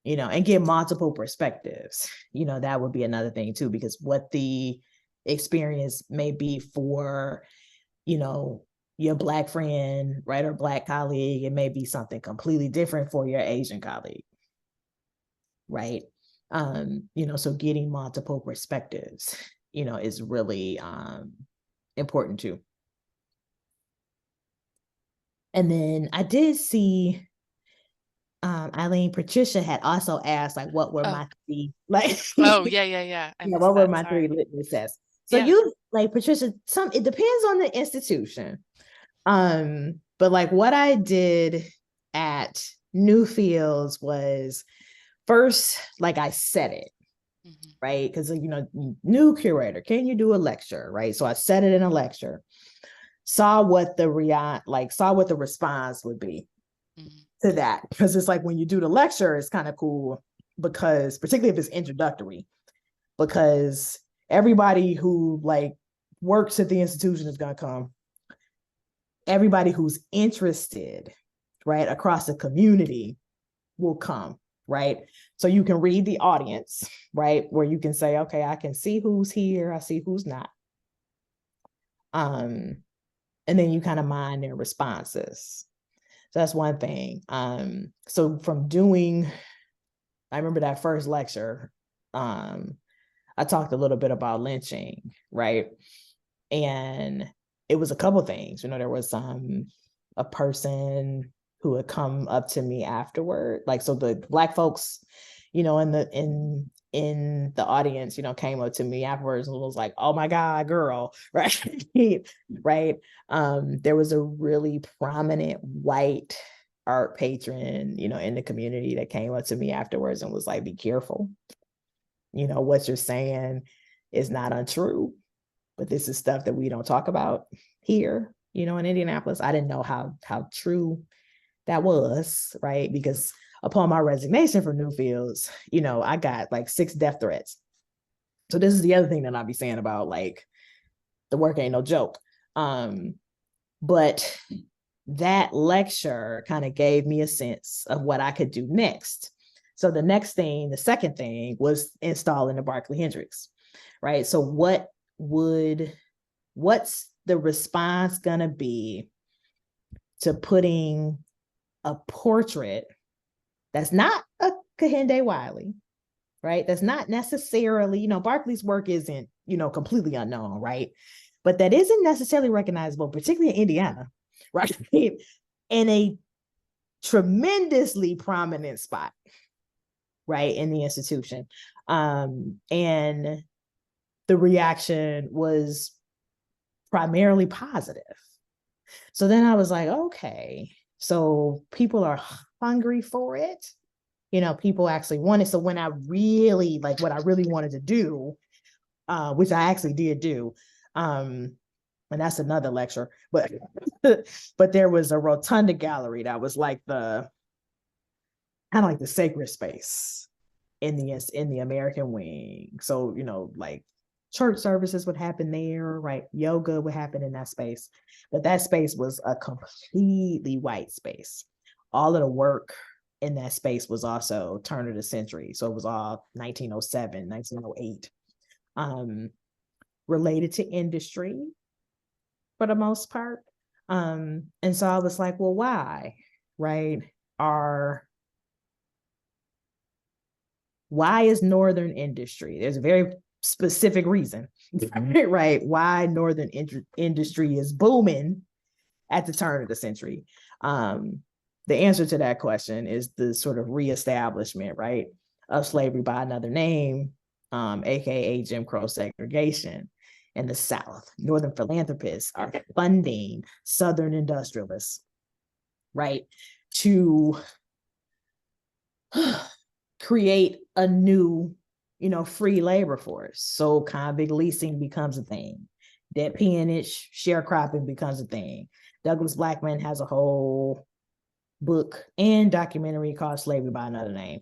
You know, and get multiple perspectives. You know, that would be another thing too, because what the experience may be for, you know, your Black friend, right, or Black colleague, it may be something completely different for your Asian colleague, right? You know, so getting multiple perspectives, you know, is really important too. And then I did see Eileen, Patricia had also asked, like, what were my three, like, Oh, yeah. I yeah, missed what were that. my Sorry. three litmus tests? So Yeah. you, like, Patricia, it depends on the institution. But like what I did at Newfields was first, like I said it, right? Because, you know, new curator, can you do a lecture, right? So I said it in a lecture, saw what the response would be to that, because it's like when you do the lecture, it's kind of cool, because particularly if it's introductory, because everybody who like works at the institution is going to come. Everybody who's interested, right, across the community will come, right? So you can read the audience, right, where you can say, okay, I can see who's here, I see who's not. And then you kind of mind their responses. So that's one thing. So from doing, I remember that first lecture, I talked a little bit about lynching, right? And it was a couple things, you know, there was a person who had come up to me afterward, like, so the Black folks, you know, in the audience, you know, came up to me afterwards and was like, oh my God, girl, right? Right. There was a really prominent white art patron, you know, in the community that came up to me afterwards and was like, be careful. You know, what you're saying is not untrue, but this is stuff that we don't talk about here, you know, in Indianapolis. I didn't know how true that was, right? Because upon my resignation from Newfields, you know, I got like 6 death threats. So this is the other thing that I'll be saying about like the work ain't no joke. But that lecture kind of gave me a sense of what I could do next. So the second thing was installing the Barclay Hendricks, right? So what's the response gonna be to putting a portrait that's not a Kehinde Wiley, right? That's not necessarily, you know, Barclay's work isn't, you know, completely unknown, right? But that isn't necessarily recognizable, particularly in Indiana, right? In a tremendously prominent spot, right, in the institution. And the reaction was primarily positive. So then I was like, okay, so people are hungry for it. You know, people actually want it. So when I really, like what I really wanted to do, which I actually did do, and that's another lecture, but but there was a rotunda gallery that was like the kind of like the sacred space in the American wing. So, you know, like church services would happen there, right? Yoga would happen in that space. But that space was a completely white space. All of the work in that space was also turn of the century. So it was all 1907, 1908, related to industry for the most part. And so I was like, well, why? right, are why is Northern industry? There's a very specific reason, right? Why Northern industry is booming at the turn of the century. The answer to that question is the sort of reestablishment, right, of slavery by another name, aka Jim Crow segregation in the South. Northern philanthropists are funding Southern industrialists, right, to create a new, free labor force. So convict leasing becomes a thing. Debt peonage, sharecropping becomes a thing. Douglas Blackman has a whole book and documentary called Slavery by Another Name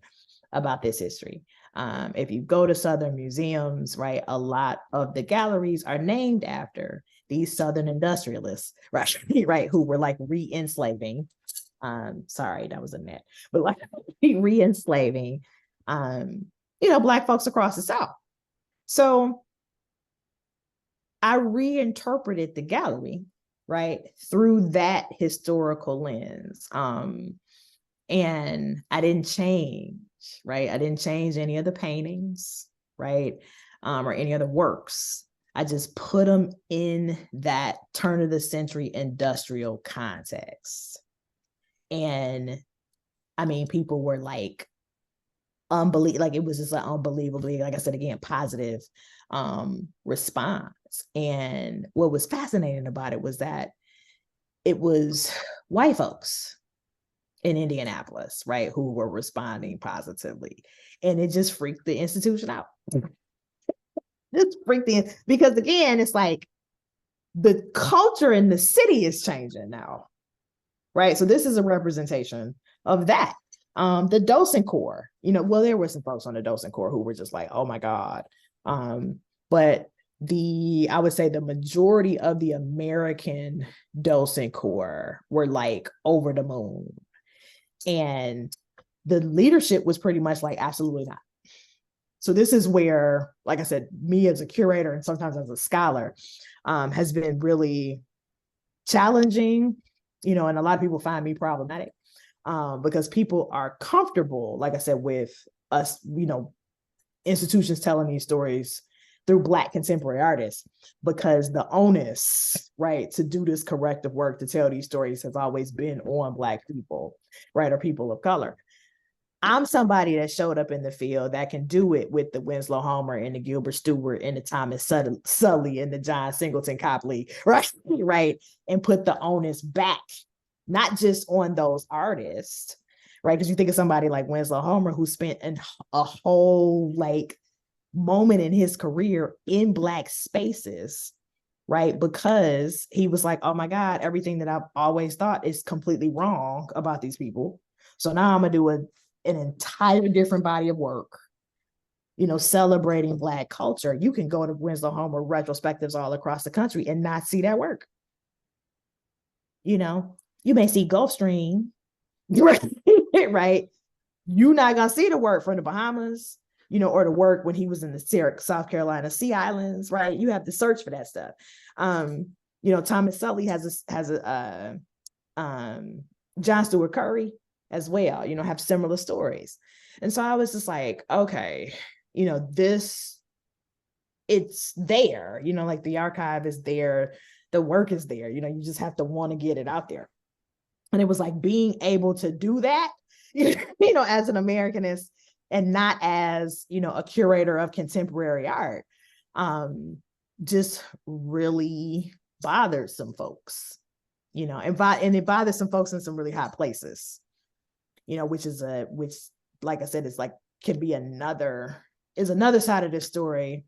about this history. If you go to Southern museums, right, a lot of the galleries are named after these Southern industrialists, right, right, who were like re-enslaving. Sorry, that was a net, but like re-enslaving, Black folks across the South. So I reinterpreted the gallery, right, through that historical lens. And I didn't change, right? I didn't change any of the paintings, right? Or any other works. I just put them in that turn of the century industrial context. And I mean, people were like, unbelievable, like it was just like unbelievably, like I said again, positive response. And what was fascinating about it was that it was white folks in Indianapolis, right, who were responding positively. And it just freaked the institution out. Just freaked the, because again, it's like the culture in the city is changing now, right? So this is a representation of that. The docent corps, well, there were some folks on the docent corps who were just like, oh my God. But I would say the majority of the American docent corps were like over the moon. And the leadership was pretty much like, absolutely not. So this is where, like I said, me as a curator and sometimes as a scholar has been really challenging, and a lot of people find me problematic because people are comfortable, like I said, with us, institutions telling these stories through Black contemporary artists, because the onus, right, to do this corrective work, to tell these stories has always been on Black people, right, or people of color. I'm somebody that showed up in the field that can do it with the Winslow Homer and the Gilbert Stewart and the Thomas Sully and the John Singleton Copley, right, right, and put the onus back, not just on those artists, right, because you think of somebody like Winslow Homer who spent a whole like moment in his career in Black spaces, right, because he was like, oh my God, everything that I've always thought is completely wrong about these people. So now I'm gonna do an entire different body of work, celebrating Black culture. You can go to Winslow Homer retrospectives all across the country and not see that work. You may see Gulfstream, right? You're not gonna see the work from the Bahamas, or the work when he was in the South Carolina Sea Islands, right? You have to search for that stuff. Thomas Sully has a John Stewart Curry as well, have similar stories. And so I was just like, okay, it's there, like the archive is there, the work is there, you just have to want to get it out there. And it was like being able to do that, as an Americanist and not as, a curator of contemporary art, just really bothered some folks, and it bothered some folks in some really hot places, which like I said, is like, can be another side of this story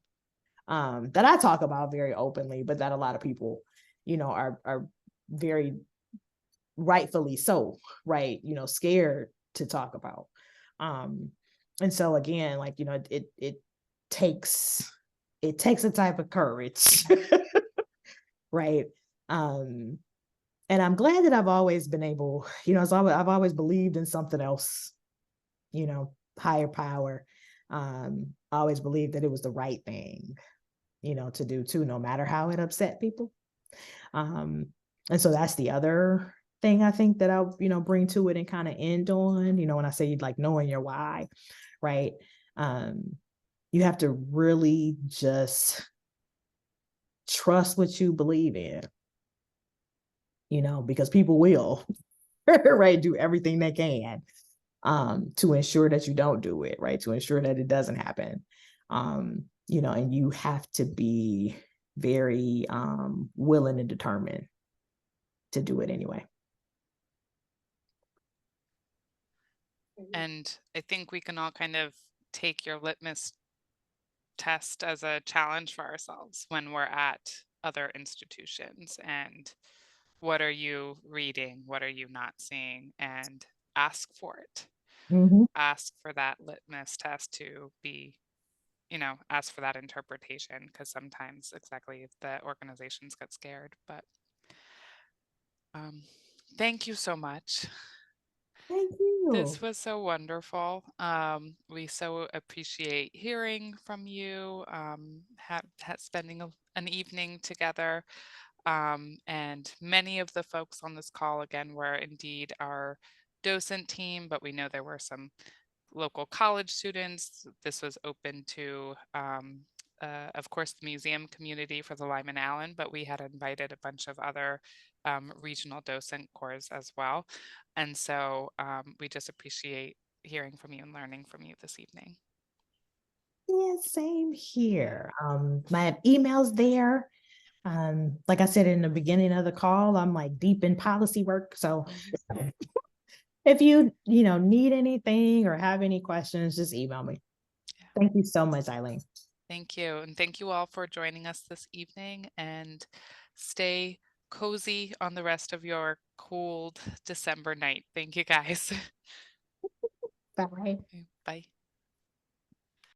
that I talk about very openly, but that a lot of people, are very rightfully so, right, scared to talk about. And so again, like, it takes a type of courage, right? And I'm glad that I've always been able, I've always believed in something else, higher power. I always believed that it was the right thing, to do too, no matter how it upset people. And so that's the other thing I think that I'll, bring to it and kind of end on, when I say like knowing your why, right? You have to really just trust what you believe in, because people will, right, do everything they can to ensure that you don't do it, right? To ensure that it doesn't happen. And you have to be very willing and determined to do it anyway. And I think we can all kind of take your litmus test as a challenge for ourselves when we're at other institutions. And what are you reading? What are you not seeing? And ask for it. Mm-hmm. Ask for that litmus test to be, ask for that interpretation, because sometimes exactly the organizations get scared. But thank you so much. Thank you. This was so wonderful. We so appreciate hearing from you, spending an evening together. And many of the folks on this call, again, were indeed our docent team, but we know there were some local college students. This was open to, of course, the museum community for the Lyman Allen, but we had invited a bunch of other regional docent corps as well. And so we just appreciate hearing from you and learning from you this evening. Yeah, same here. My email's there. Like I said in the beginning of the call, I'm like deep in policy work. So if you need anything or have any questions, just email me. Yeah. Thank you so much, Eileen. Thank you. And thank you all for joining us this evening, and stay cozy on the rest of your cold December night. Thank you, guys. Bye. Bye.